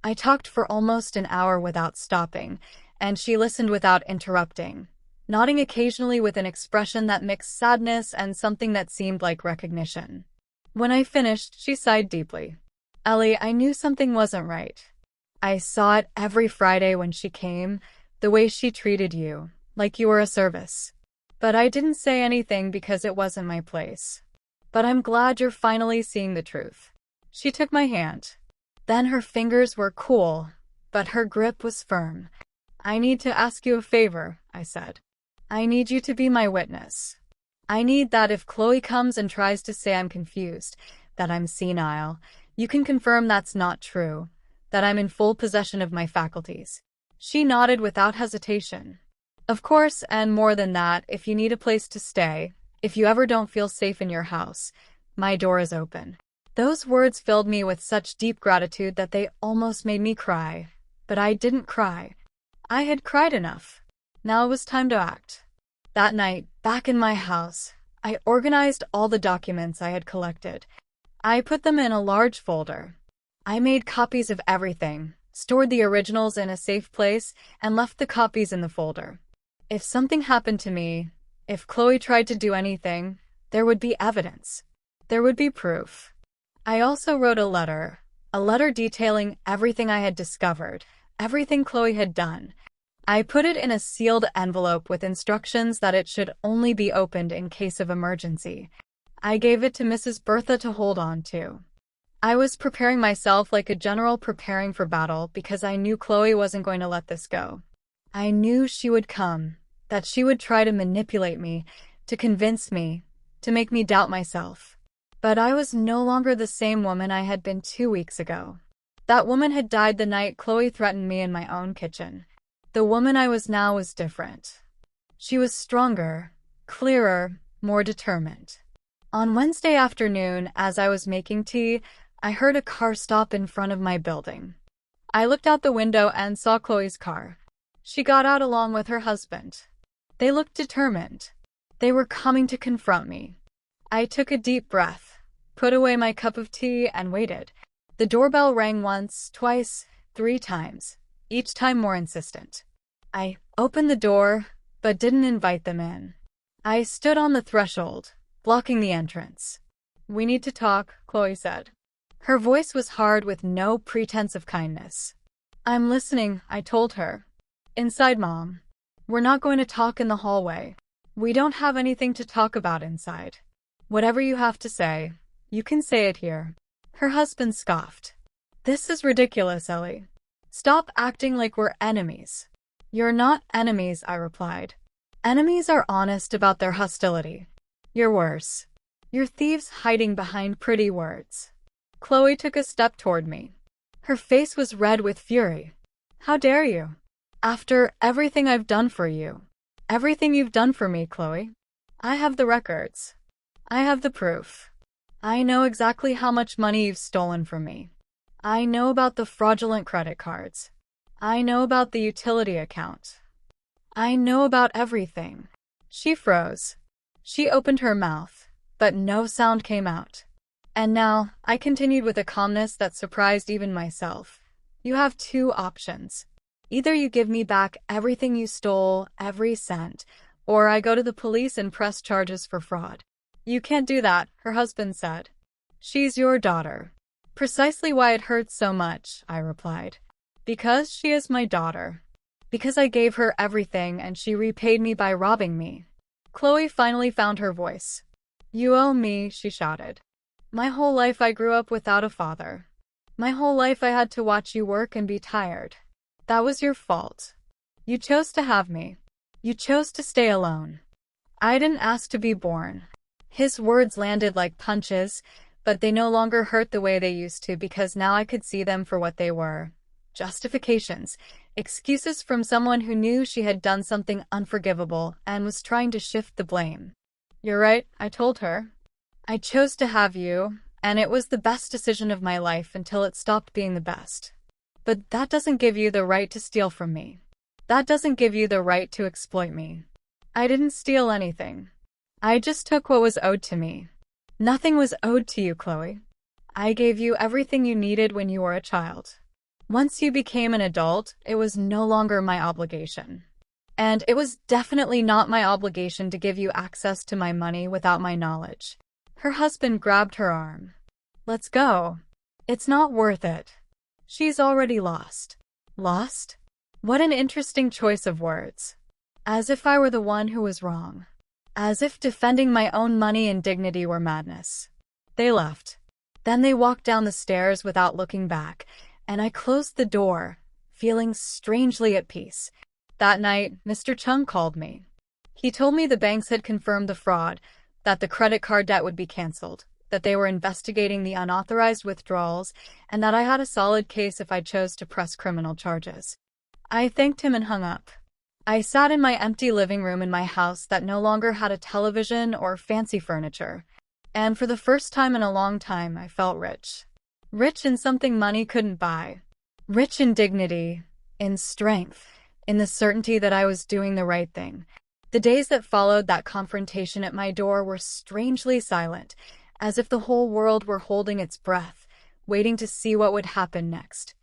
I talked for almost an hour without stopping, and she listened without interrupting, nodding occasionally with an expression that mixed sadness and something that seemed like recognition. When I finished, she sighed deeply. "Ellie, I knew something wasn't right. I saw it every Friday when she came, the way she treated you, like you were a service. But I didn't say anything because it wasn't my place. But I'm glad you're finally seeing the truth." She took my hand. Then her fingers were cool, but her grip was firm. "I need to ask you a favor," I said. "I need you to be my witness. I need that if Chloe comes and tries to say I'm confused, that I'm senile, you can confirm that's not true, that I'm in full possession of my faculties." She nodded without hesitation. "Of course, and more than that, if you need a place to stay, if you ever don't feel safe in your house, my door is open." Those words filled me with such deep gratitude that they almost made me cry. But I didn't cry. I had cried enough. Now it was time to act. That night, back in my house, I organized all the documents I had collected. I put them in a large folder. I made copies of everything, stored the originals in a safe place, and left the copies in the folder. If something happened to me, if Chloe tried to do anything, there would be evidence. There would be proof. I also wrote a letter detailing everything I had discovered, everything Chloe had done. I put it in a sealed envelope with instructions that it should only be opened in case of emergency. I gave it to Mrs. Bertha to hold on to. I was preparing myself like a general preparing for battle because I knew Chloe wasn't going to let this go. I knew she would come, that she would try to manipulate me, to convince me, to make me doubt myself. But I was no longer the same woman I had been 2 weeks ago. That woman had died the night Chloe threatened me in my own kitchen. The woman I was now was different. She was stronger, clearer, more determined. On Wednesday afternoon, as I was making tea, I heard a car stop in front of my building. I looked out the window and saw Chloe's car. She got out along with her husband. They looked determined. They were coming to confront me. I took a deep breath, put away my cup of tea, and waited. The doorbell rang once, twice, 3 times, each time more insistent. I opened the door, but didn't invite them in. I stood on the threshold, blocking the entrance. "We need to talk," Chloe said. Her voice was hard with no pretense of kindness. "I'm listening," I told her. "Inside, Mom. We're not going to talk in the hallway. We don't have anything to talk about inside. Whatever you have to say, you can say it here." Her husband scoffed. "This is ridiculous, Ellie. Stop acting like we're enemies." "You're not enemies," I replied. Enemies are honest about their hostility. You're worse. You're thieves hiding behind pretty words. Chloe took a step toward me. Her face was red with fury. How dare you? After everything I've done for you. Everything you've done for me, Chloe. I have the records. I have the proof. I know exactly how much money you've stolen from me. I know about the fraudulent credit cards. I know about the utility account. I know about everything. She froze. She opened her mouth, but no sound came out. And now, I continued with a calmness that surprised even myself. You have two options. Either you give me back everything you stole, every cent, or I go to the police and press charges for fraud. You can't do that, her husband said. She's your daughter. Precisely why it hurts so much, I replied. Because she is my daughter. Because I gave her everything and she repaid me by robbing me. Chloe finally found her voice. You owe me, she shouted. My whole life I grew up without a father. My whole life I had to watch you work and be tired. That was your fault. You chose to have me. You chose to stay alone. I didn't ask to be born. His words landed like punches, but they no longer hurt the way they used to because now I could see them for what they were. Justifications. Excuses from someone who knew she had done something unforgivable and was trying to shift the blame. You're right, I told her. I chose to have you, and it was the best decision of my life until it stopped being the best. But that doesn't give you the right to steal from me. That doesn't give you the right to exploit me. I didn't steal anything. I just took what was owed to me. Nothing was owed to you, Chloe. I gave you everything you needed when you were a child. Once you became an adult, it was no longer my obligation. And it was definitely not my obligation to give you access to my money without my knowledge. Her husband grabbed her arm. Let's go. It's not worth it. She's already lost. Lost? What an interesting choice of words. As if I were the one who was wrong. As if defending my own money and dignity were madness. They left. Then they walked down the stairs without looking back, and I closed the door, feeling strangely at peace. That night, Mr. Chung called me. He told me the banks had confirmed the fraud, that the credit card debt would be canceled, that they were investigating the unauthorized withdrawals, and that I had a solid case if I chose to press criminal charges. I thanked him and hung up. I sat in my empty living room in my house that no longer had a television or fancy furniture, and for the first time in a long time I felt rich. Rich in something money couldn't buy. Rich in dignity, in strength, in the certainty that I was doing the right thing. The days that followed that confrontation at my door were strangely silent, as if the whole world were holding its breath, waiting to see what would happen next.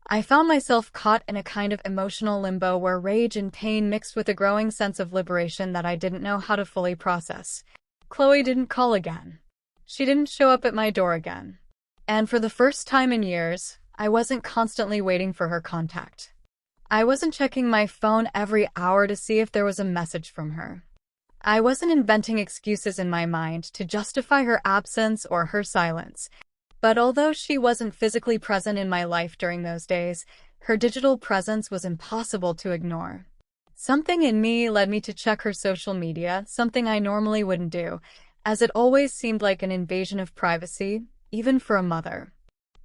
I found myself caught in a kind of emotional limbo where rage and pain mixed with a growing sense of liberation that I didn't know how to fully process. Chloe didn't call again. She didn't show up at my door again. And for the first time in years, I wasn't constantly waiting for her contact. I wasn't checking my phone every hour to see if there was a message from her. I wasn't inventing excuses in my mind to justify her absence or her silence. But although she wasn't physically present in my life during those days, her digital presence was impossible to ignore. Something in me led me to check her social media, something I normally wouldn't do, as it always seemed like an invasion of privacy, even for a mother.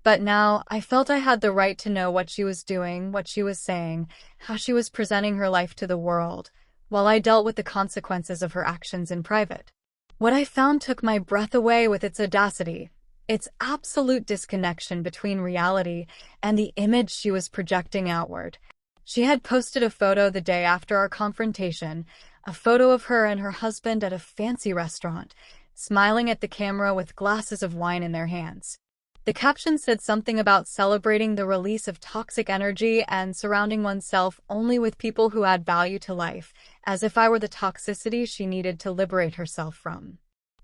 But now, I felt I had the right to know what she was doing, what she was saying, how she was presenting her life to the world, while I dealt with the consequences of her actions in private. What I found took my breath away with its audacity, its absolute disconnection between reality and the image she was projecting outward. She had posted a photo the day after our confrontation, a photo of her and her husband at a fancy restaurant, smiling at the camera with glasses of wine in their hands. The caption said something about celebrating the release of toxic energy and surrounding oneself only with people who add value to life, as if I were the toxicity she needed to liberate herself from.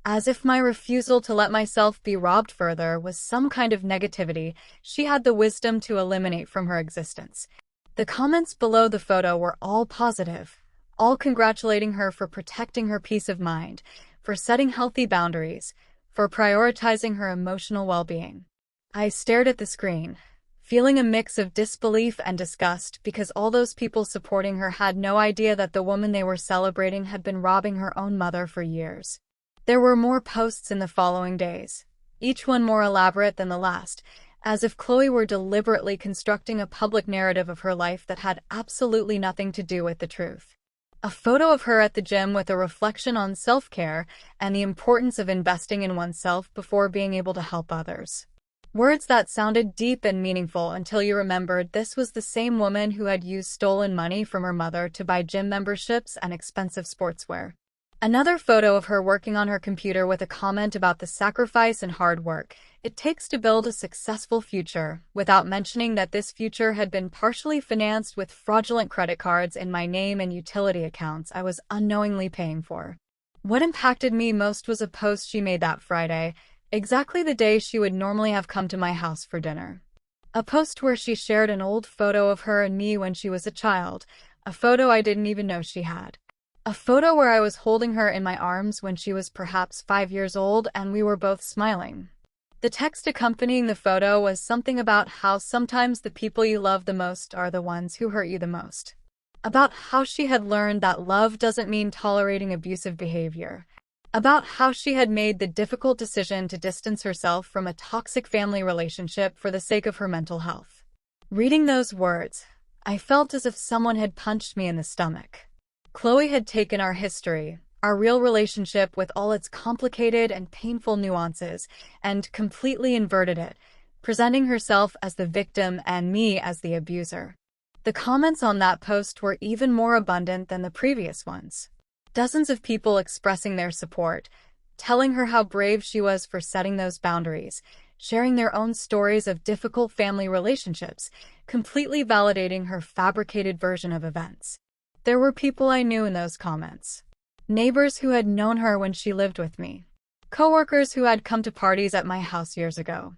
As if my refusal to let myself be robbed further was some kind of negativity she had the wisdom to eliminate from her existence. The comments below the photo were all positive, all congratulating her for protecting her peace of mind, for setting healthy boundaries, for prioritizing her emotional well-being. I stared at the screen, feeling a mix of disbelief and disgust because all those people supporting her had no idea that the woman they were celebrating had been robbing her own mother for years. There were more posts in the following days, each one more elaborate than the last, as if Chloe were deliberately constructing a public narrative of her life that had absolutely nothing to do with the truth. A photo of her at the gym with a reflection on self-care and the importance of investing in oneself before being able to help others. Words that sounded deep and meaningful until you remembered this was the same woman who had used stolen money from her mother to buy gym memberships and expensive sportswear. Another photo of her working on her computer with a comment about the sacrifice and hard work it takes to build a successful future, without mentioning that this future had been partially financed with fraudulent credit cards in my name and utility accounts I was unknowingly paying for. What impacted me most was a post she made that Friday, exactly the day she would normally have come to my house for dinner. A post where she shared an old photo of her and me when she was a child, a photo I didn't even know she had. A photo where I was holding her in my arms when she was perhaps 5 years old and we were both smiling. The text accompanying the photo was something about how sometimes the people you love the most are the ones who hurt you the most. About how she had learned that love doesn't mean tolerating abusive behavior. About how she had made the difficult decision to distance herself from a toxic family relationship for the sake of her mental health. Reading those words, I felt as if someone had punched me in the stomach. Chloe had taken our history, our real relationship with all its complicated and painful nuances, and completely inverted it, presenting herself as the victim and me as the abuser. The comments on that post were even more abundant than the previous ones. Dozens of people expressing their support, telling her how brave she was for setting those boundaries, sharing their own stories of difficult family relationships, completely validating her fabricated version of events. There were people I knew in those comments. Neighbors who had known her when she lived with me. Coworkers who had come to parties at my house years ago.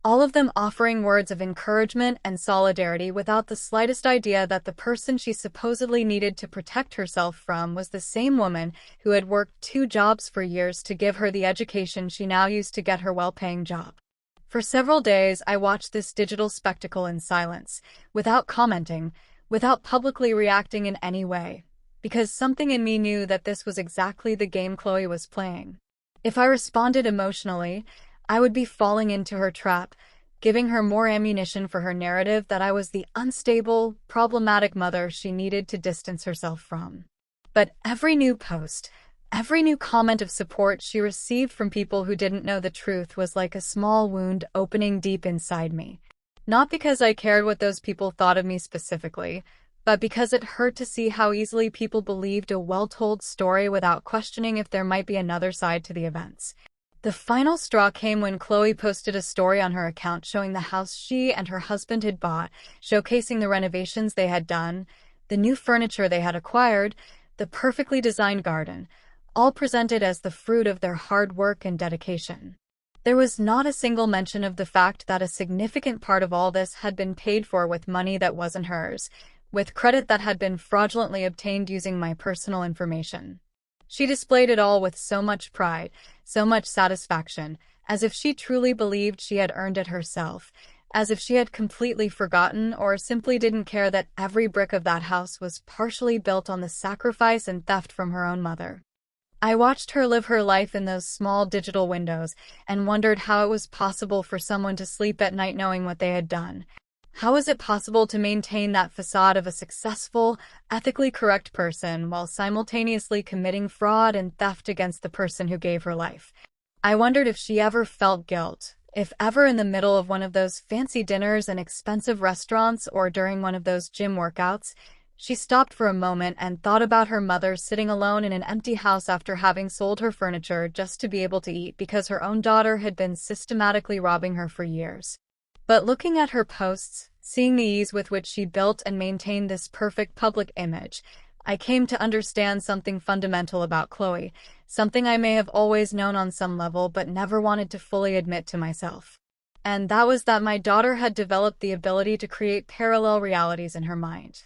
All of them offering words of encouragement and solidarity without the slightest idea that the person she supposedly needed to protect herself from was the same woman who had worked 2 jobs for years to give her the education she now used to get her well-paying job. For several days, I watched this digital spectacle in silence, without commenting, without publicly reacting in any way, because something in me knew that this was exactly the game Chloe was playing. If I responded emotionally, I would be falling into her trap, giving her more ammunition for her narrative that I was the unstable, problematic mother she needed to distance herself from. But every new post, every new comment of support she received from people who didn't know the truth was like a small wound opening deep inside me. Not because I cared what those people thought of me specifically, but because it hurt to see how easily people believed a well-told story without questioning if there might be another side to the events. The final straw came when Chloe posted a story on her account showing the house she and her husband had bought, showcasing the renovations they had done, the new furniture they had acquired, the perfectly designed garden, all presented as the fruit of their hard work and dedication. There was not a single mention of the fact that a significant part of all this had been paid for with money that wasn't hers, with credit that had been fraudulently obtained using my personal information. She displayed it all with so much pride, so much satisfaction, as if she truly believed she had earned it herself, as if she had completely forgotten or simply didn't care that every brick of that house was partially built on the sacrifice and theft from her own mother. I watched her live her life in those small digital windows and wondered how it was possible for someone to sleep at night knowing what they had done. How is it possible to maintain that facade of a successful, ethically correct person while simultaneously committing fraud and theft against the person who gave her life? I wondered if she ever felt guilt, if ever in the middle of one of those fancy dinners in expensive restaurants or during one of those gym workouts, she stopped for a moment and thought about her mother sitting alone in an empty house after having sold her furniture just to be able to eat because her own daughter had been systematically robbing her for years. But looking at her posts, seeing the ease with which she built and maintained this perfect public image, I came to understand something fundamental about Chloe, something I may have always known on some level but never wanted to fully admit to myself. And that was that my daughter had developed the ability to create parallel realities in her mind.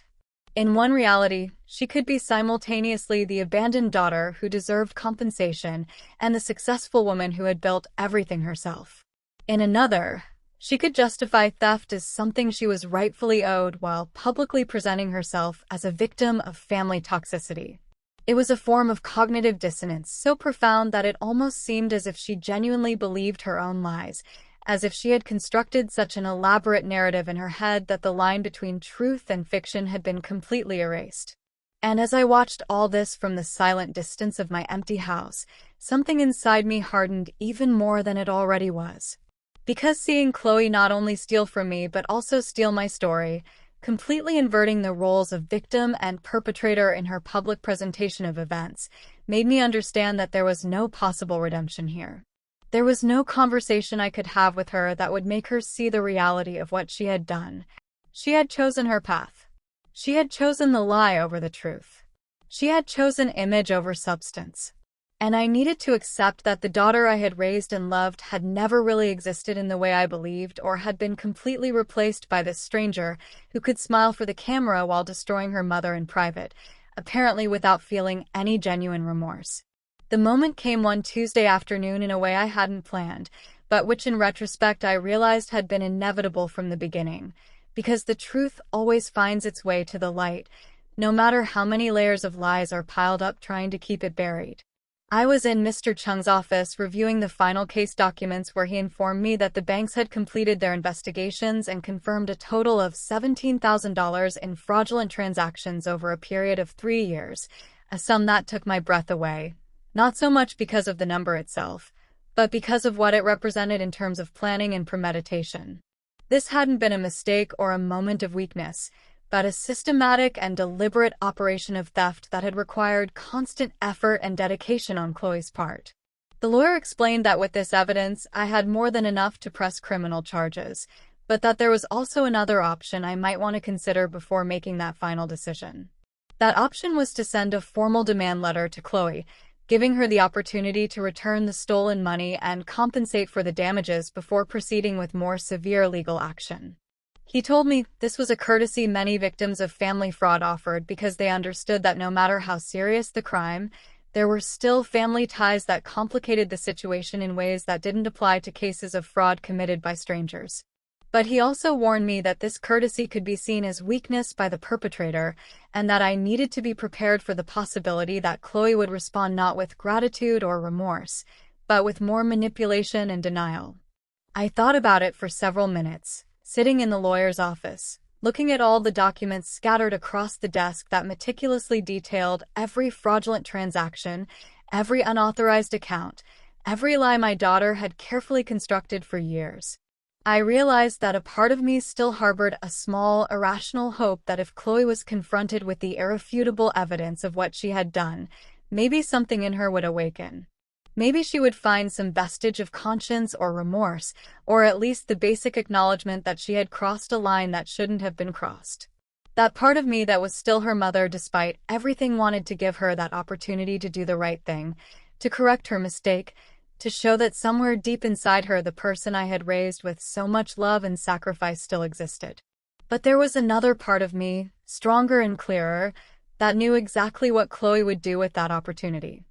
In one reality, she could be simultaneously the abandoned daughter who deserved compensation and the successful woman who had built everything herself. In another, She could justify theft as something she was rightfully owed while publicly presenting herself as a victim of family toxicity. It was a form of cognitive dissonance so profound that it almost seemed as if she genuinely believed her own lies, as if she had constructed such an elaborate narrative in her head that the line between truth and fiction had been completely erased. And as I watched all this from the silent distance of my empty house, something inside me hardened even more than it already was. Because seeing Chloe not only steal from me but also steal my story, completely inverting the roles of victim and perpetrator in her public presentation of events, made me understand that there was no possible redemption here. There was no conversation I could have with her that would make her see the reality of what she had done. She had chosen her path. She had chosen the lie over the truth. She had chosen image over substance. And I needed to accept that the daughter I had raised and loved had never really existed in the way I believed, or had been completely replaced by this stranger who could smile for the camera while destroying her mother in private, apparently without feeling any genuine remorse. The moment came one Tuesday afternoon in a way I hadn't planned, but which in retrospect I realized had been inevitable from the beginning, because the truth always finds its way to the light, no matter how many layers of lies are piled up trying to keep it buried. I was in Mr. Chung's office reviewing the final case documents where he informed me that the banks had completed their investigations and confirmed a total of $17,000 in fraudulent transactions over a period of 3 years, a sum that took my breath away, not so much because of the number itself, but because of what it represented in terms of planning and premeditation. This hadn't been a mistake or a moment of weakness, but a systematic and deliberate operation of theft that had required constant effort and dedication on Chloe's part. The lawyer explained that with this evidence, I had more than enough to press criminal charges, but that there was also another option I might want to consider before making that final decision. That option was to send a formal demand letter to Chloe, giving her the opportunity to return the stolen money and compensate for the damages before proceeding with more severe legal action. He told me this was a courtesy many victims of family fraud offered because they understood that no matter how serious the crime, there were still family ties that complicated the situation in ways that didn't apply to cases of fraud committed by strangers. But he also warned me that this courtesy could be seen as weakness by the perpetrator, and that I needed to be prepared for the possibility that Chloe would respond not with gratitude or remorse, but with more manipulation and denial. I thought about it for several minutes, sitting in the lawyer's office, looking at all the documents scattered across the desk that meticulously detailed every fraudulent transaction, every unauthorized account, every lie my daughter had carefully constructed for years. I realized that a part of me still harbored a small, irrational hope that if Chloe was confronted with the irrefutable evidence of what she had done, maybe something in her would awaken. Maybe she would find some vestige of conscience or remorse, or at least the basic acknowledgement that she had crossed a line that shouldn't have been crossed. That part of me that was still her mother despite everything wanted to give her that opportunity to do the right thing, to correct her mistake, to show that somewhere deep inside her the person I had raised with so much love and sacrifice still existed. But there was another part of me, stronger and clearer, that knew exactly what Chloe would do with that opportunity.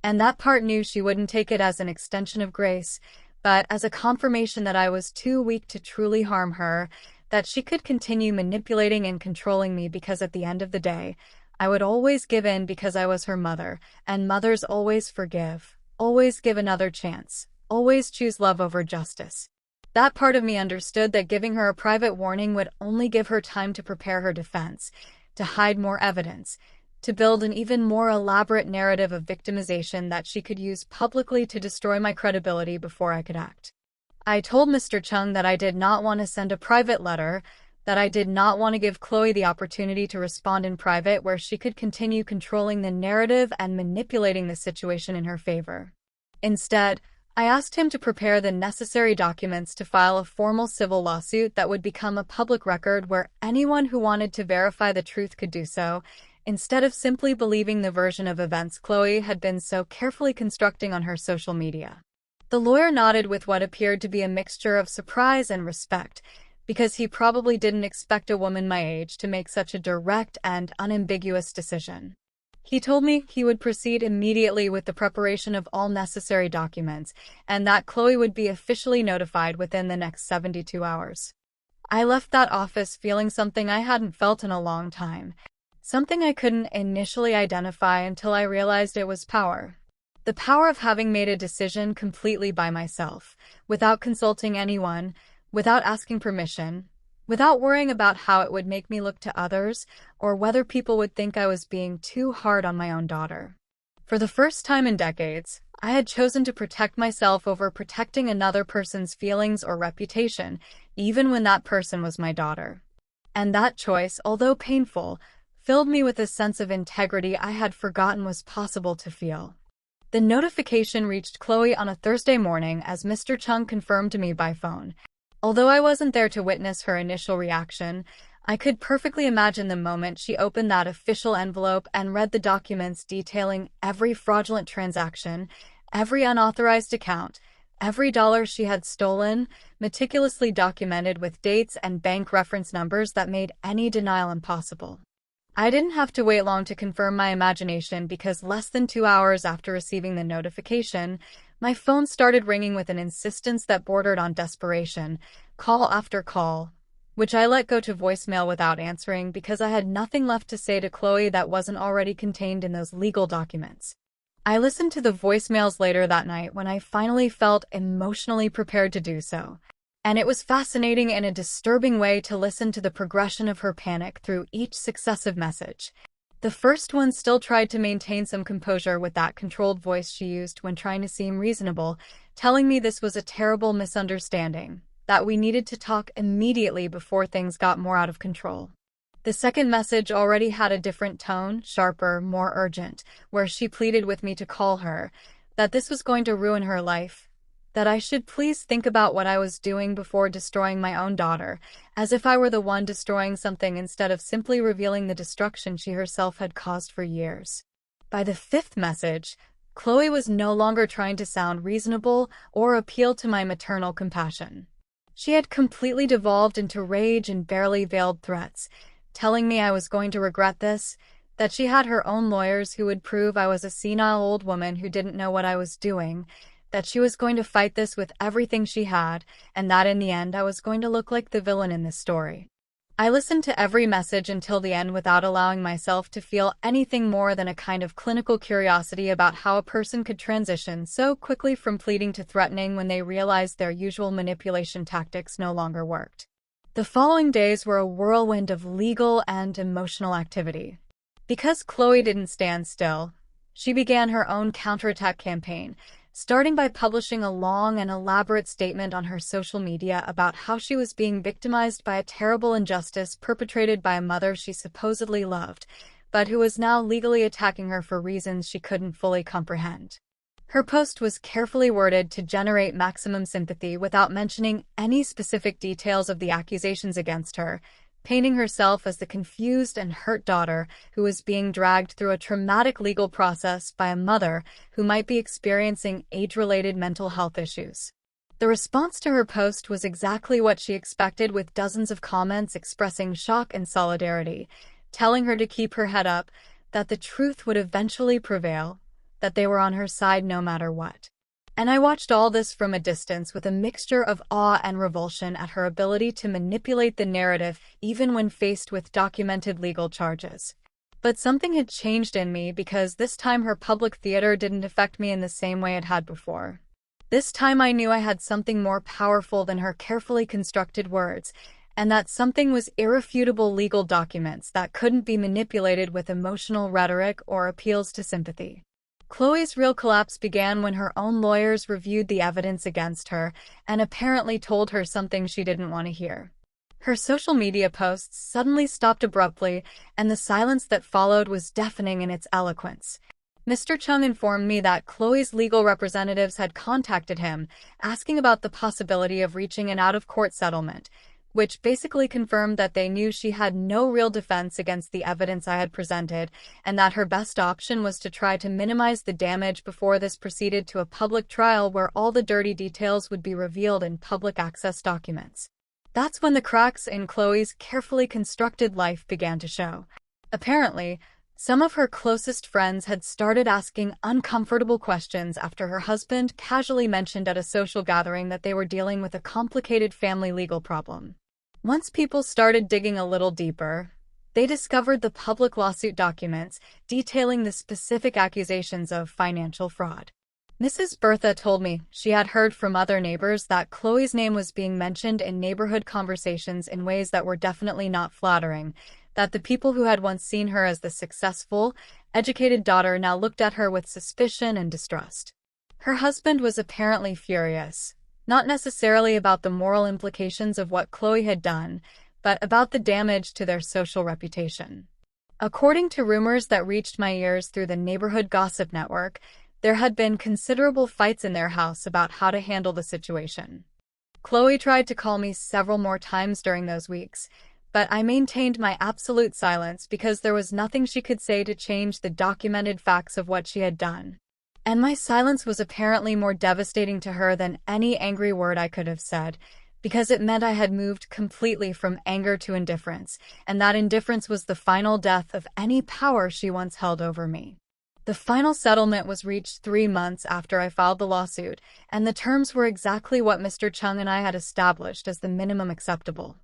And that part knew she wouldn't take it as an extension of grace, but as a confirmation that I was too weak to truly harm her, that she could continue manipulating and controlling me because at the end of the day, I would always give in because I was her mother, and mothers always forgive, always give another chance, always choose love over justice. That part of me understood that giving her a private warning would only give her time to prepare her defense, to hide more evidence, to build an even more elaborate narrative of victimization that she could use publicly to destroy my credibility before I could act. I told Mr. Chung that I did not want to send a private letter, that I did not want to give Chloe the opportunity to respond in private where she could continue controlling the narrative and manipulating the situation in her favor. Instead, I asked him to prepare the necessary documents to file a formal civil lawsuit that would become a public record where anyone who wanted to verify the truth could do so, instead of simply believing the version of events Chloe had been so carefully constructing on her social media. The lawyer nodded with what appeared to be a mixture of surprise and respect, because he probably didn't expect a woman my age to make such a direct and unambiguous decision. He told me he would proceed immediately with the preparation of all necessary documents and that Chloe would be officially notified within the next 72 hours. I left that office feeling something I hadn't felt in a long time, something I couldn't initially identify until I realized it was power. The power of having made a decision completely by myself, without consulting anyone, without asking permission, without worrying about how it would make me look to others, or whether people would think I was being too hard on my own daughter. For the first time in decades, I had chosen to protect myself over protecting another person's feelings or reputation, even when that person was my daughter. And that choice, although painful, filled me with a sense of integrity I had forgotten was possible to feel. The notification reached Chloe on a Thursday morning as Mr. Chung confirmed to me by phone. Although I wasn't there to witness her initial reaction, I could perfectly imagine the moment she opened that official envelope and read the documents detailing every fraudulent transaction, every unauthorized account, every dollar she had stolen, meticulously documented with dates and bank reference numbers that made any denial impossible. I didn't have to wait long to confirm my imagination because less than 2 hours after receiving the notification, my phone started ringing with an insistence that bordered on desperation, call after call, which I let go to voicemail without answering because I had nothing left to say to Chloe that wasn't already contained in those legal documents. I listened to the voicemails later that night when I finally felt emotionally prepared to do so. And it was fascinating in a disturbing way to listen to the progression of her panic through each successive message. The first one still tried to maintain some composure with that controlled voice she used when trying to seem reasonable, telling me this was a terrible misunderstanding, that we needed to talk immediately before things got more out of control. The second message already had a different tone, sharper, more urgent, where she pleaded with me to call her, that this was going to ruin her life, that I should please think about what I was doing before destroying my own daughter, as if I were the one destroying something instead of simply revealing the destruction she herself had caused for years. By the fifth message, Chloe was no longer trying to sound reasonable or appeal to my maternal compassion. She had completely devolved into rage and barely veiled threats, telling me I was going to regret this, that she had her own lawyers who would prove I was a senile old woman who didn't know what I was doing, that she was going to fight this with everything she had, and that in the end I was going to look like the villain in this story. I listened to every message until the end without allowing myself to feel anything more than a kind of clinical curiosity about how a person could transition so quickly from pleading to threatening when they realized their usual manipulation tactics no longer worked. The following days were a whirlwind of legal and emotional activity. Because Chloe didn't stand still, she began her own counterattack campaign, starting by publishing a long and elaborate statement on her social media about how she was being victimized by a terrible injustice perpetrated by a mother she supposedly loved, but who was now legally attacking her for reasons she couldn't fully comprehend. Her post was carefully worded to generate maximum sympathy without mentioning any specific details of the accusations against her, painting herself as the confused and hurt daughter who was being dragged through a traumatic legal process by a mother who might be experiencing age-related mental health issues. The response to her post was exactly what she expected, with dozens of comments expressing shock and solidarity, telling her to keep her head up, that the truth would eventually prevail, that they were on her side no matter what. And I watched all this from a distance with a mixture of awe and revulsion at her ability to manipulate the narrative even when faced with documented legal charges. But something had changed in me because this time her public theater didn't affect me in the same way it had before. This time I knew I had something more powerful than her carefully constructed words, and that something was irrefutable legal documents that couldn't be manipulated with emotional rhetoric or appeals to sympathy. Chloe's real collapse began when her own lawyers reviewed the evidence against her and apparently told her something she didn't want to hear. Her social media posts suddenly stopped abruptly, and the silence that followed was deafening in its eloquence. Mr. Chung informed me that Chloe's legal representatives had contacted him, asking about the possibility of reaching an out-of-court settlement, which basically confirmed that they knew she had no real defense against the evidence I had presented, and that her best option was to try to minimize the damage before this proceeded to a public trial where all the dirty details would be revealed in public access documents. That's when the cracks in Chloe's carefully constructed life began to show. Apparently, Some of her closest friends had started asking uncomfortable questions after her husband casually mentioned at a social gathering that they were dealing with a complicated family legal problem. Once people started digging a little deeper, they discovered the public lawsuit documents detailing the specific accusations of financial fraud. Mrs. Bertha told me she had heard from other neighbors that Chloe's name was being mentioned in neighborhood conversations in ways that were definitely not flattering, that the people who had once seen her as the successful, educated daughter now looked at her with suspicion and distrust. Her husband was apparently furious, not necessarily about the moral implications of what Chloe had done, but about the damage to their social reputation. According to rumors that reached my ears through the neighborhood gossip network, there had been considerable fights in their house about how to handle the situation. Chloe tried to call me several more times during those weeks, but I maintained my absolute silence because there was nothing she could say to change the documented facts of what she had done. And my silence was apparently more devastating to her than any angry word I could have said, because it meant I had moved completely from anger to indifference, and that indifference was the final death of any power she once held over me. The final settlement was reached 3 months after I filed the lawsuit, and the terms were exactly what Mr. Chung and I had established as the minimum acceptable.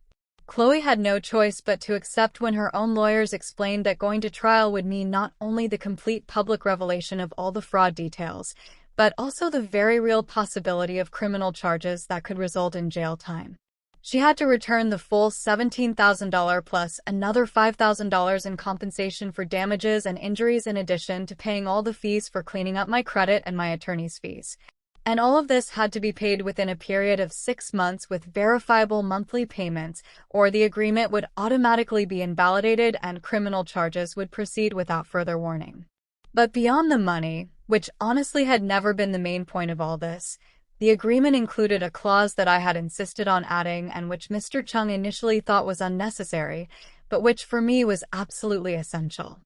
Chloe had no choice but to accept when her own lawyers explained that going to trial would mean not only the complete public revelation of all the fraud details, but also the very real possibility of criminal charges that could result in jail time. She had to return the full $17,000 plus another $5,000 in compensation for damages and injuries in addition to paying all the fees for cleaning up my credit and my attorney's fees. And all of this had to be paid within a period of 6 months with verifiable monthly payments, or the agreement would automatically be invalidated and criminal charges would proceed without further warning. But beyond the money, which honestly had never been the main point of all this, the agreement included a clause that I had insisted on adding and which Mr. Chung initially thought was unnecessary, but which for me was absolutely essential.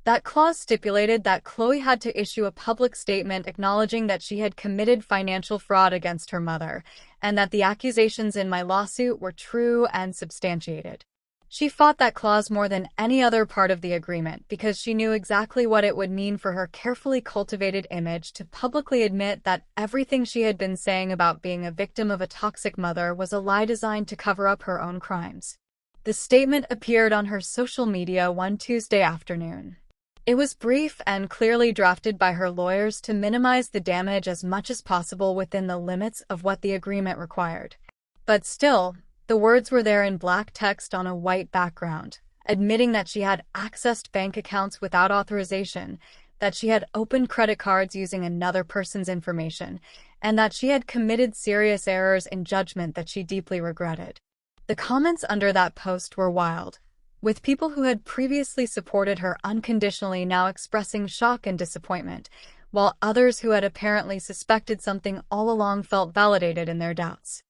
That clause stipulated that Chloe had to issue a public statement acknowledging that she had committed financial fraud against her mother, and that the accusations in my lawsuit were true and substantiated. She fought that clause more than any other part of the agreement because she knew exactly what it would mean for her carefully cultivated image to publicly admit that everything she had been saying about being a victim of a toxic mother was a lie designed to cover up her own crimes. The statement appeared on her social media one Tuesday afternoon. It was brief and clearly drafted by her lawyers to minimize the damage as much as possible within the limits of what the agreement required. But still, the words were there in black text on a white background, admitting that she had accessed bank accounts without authorization, that she had opened credit cards using another person's information, and that she had committed serious errors in judgment that she deeply regretted. The comments under that post were wild, with people who had previously supported her unconditionally now expressing shock and disappointment, while others who had apparently suspected something all along felt validated in their doubts.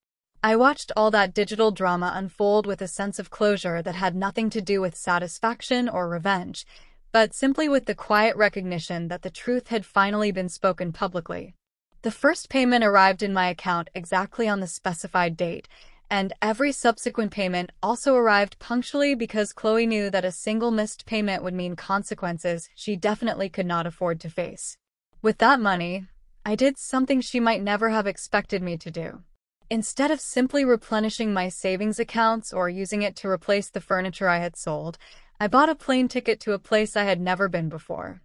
I watched all that digital drama unfold with a sense of closure that had nothing to do with satisfaction or revenge, but simply with the quiet recognition that the truth had finally been spoken publicly. The first payment arrived in my account exactly on the specified date, and every subsequent payment also arrived punctually because Chloe knew that a single missed payment would mean consequences she definitely could not afford to face. With that money, I did something she might never have expected me to do. Instead of simply replenishing my savings accounts or using it to replace the furniture I had sold, I bought a plane ticket to a place I had never been before.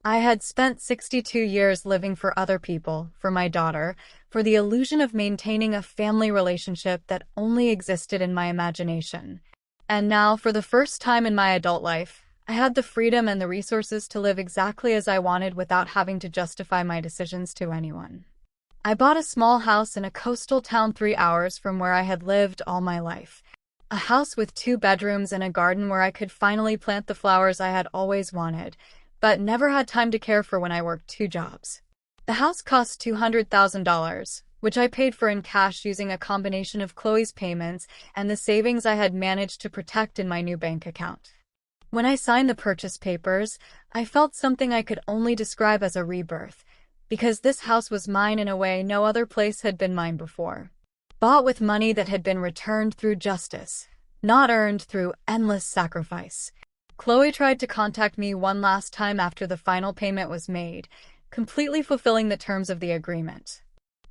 I had spent 62 years living for other people, for my daughter, for the illusion of maintaining a family relationship that only existed in my imagination. And now, for the first time in my adult life, I had the freedom and the resources to live exactly as I wanted without having to justify my decisions to anyone. I bought a small house in a coastal town 3 hours from where I had lived all my life. A house with 2 bedrooms and a garden where I could finally plant the flowers I had always wanted, but never had time to care for when I worked 2 jobs. The house cost $200,000, which I paid for in cash using a combination of Chloe's payments and the savings I had managed to protect in my new bank account. When I signed the purchase papers, I felt something I could only describe as a rebirth, because this house was mine in a way no other place had been mine before. Bought with money that had been returned through justice, not earned through endless sacrifice. Chloe tried to contact me one last time after the final payment was made, completely fulfilling the terms of the agreement.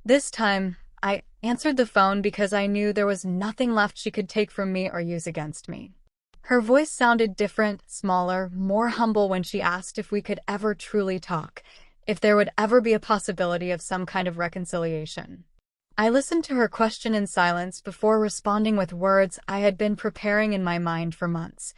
This time, I answered the phone because I knew there was nothing left she could take from me or use against me. Her voice sounded different, smaller, more humble when she asked if we could ever truly talk, if there would ever be a possibility of some kind of reconciliation. I listened to her question in silence before responding with words I had been preparing in my mind for months.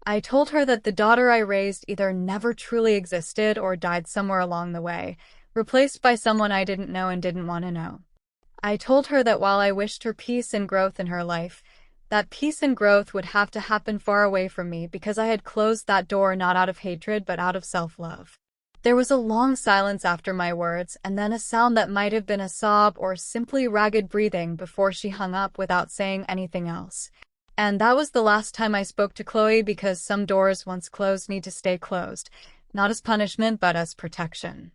I told her that the daughter I raised either never truly existed or died somewhere along the way, replaced by someone I didn't know and didn't want to know. I told her that while I wished her peace and growth in her life, that peace and growth would have to happen far away from me because I had closed that door not out of hatred but out of self-love. There was a long silence after my words, and then a sound that might have been a sob or simply ragged breathing before she hung up without saying anything else. And that was the last time I spoke to Chloe because some doors once closed need to stay closed, not as punishment but as protection.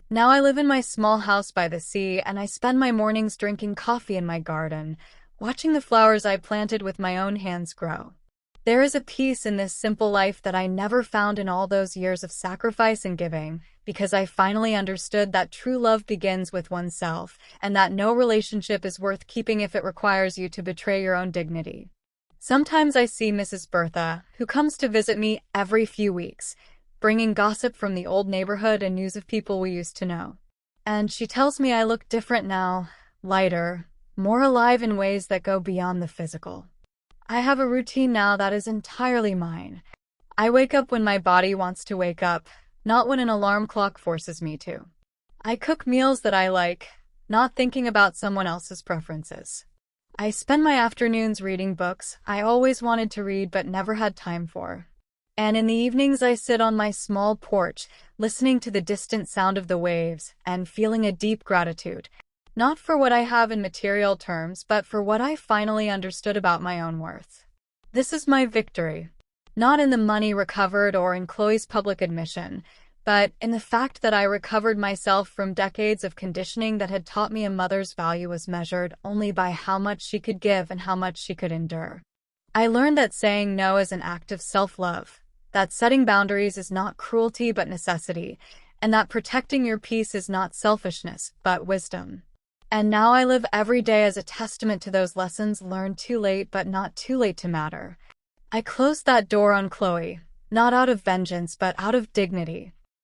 Now I live in my small house by the sea, and I spend my mornings drinking coffee in my garden, watching the flowers I planted with my own hands grow. There is a peace in this simple life that I never found in all those years of sacrifice and giving, because I finally understood that true love begins with oneself, and that no relationship is worth keeping if it requires you to betray your own dignity. Sometimes I see Mrs. Bertha, who comes to visit me every few weeks, bringing gossip from the old neighborhood and news of people we used to know. And she tells me I look different now, lighter, more alive in ways that go beyond the physical. I have a routine now that is entirely mine. I wake up when my body wants to wake up, not when an alarm clock forces me to. I cook meals that I like, not thinking about someone else's preferences. I spend my afternoons reading books I always wanted to read but never had time for. And in the evenings I sit on my small porch, listening to the distant sound of the waves and feeling a deep gratitude, not for what I have in material terms, but for what I finally understood about my own worth. This is my victory, not in the money recovered or in Chloe's public admission, but in the fact that I recovered myself from decades of conditioning that had taught me a mother's value was measured only by how much she could give and how much she could endure. I learned that saying no is an act of self-love, that setting boundaries is not cruelty but necessity, and that protecting your peace is not selfishness but wisdom. And now I live every day as a testament to those lessons learned too late but not too late to matter. I closed that door on Chloe, not out of vengeance but out of dignity.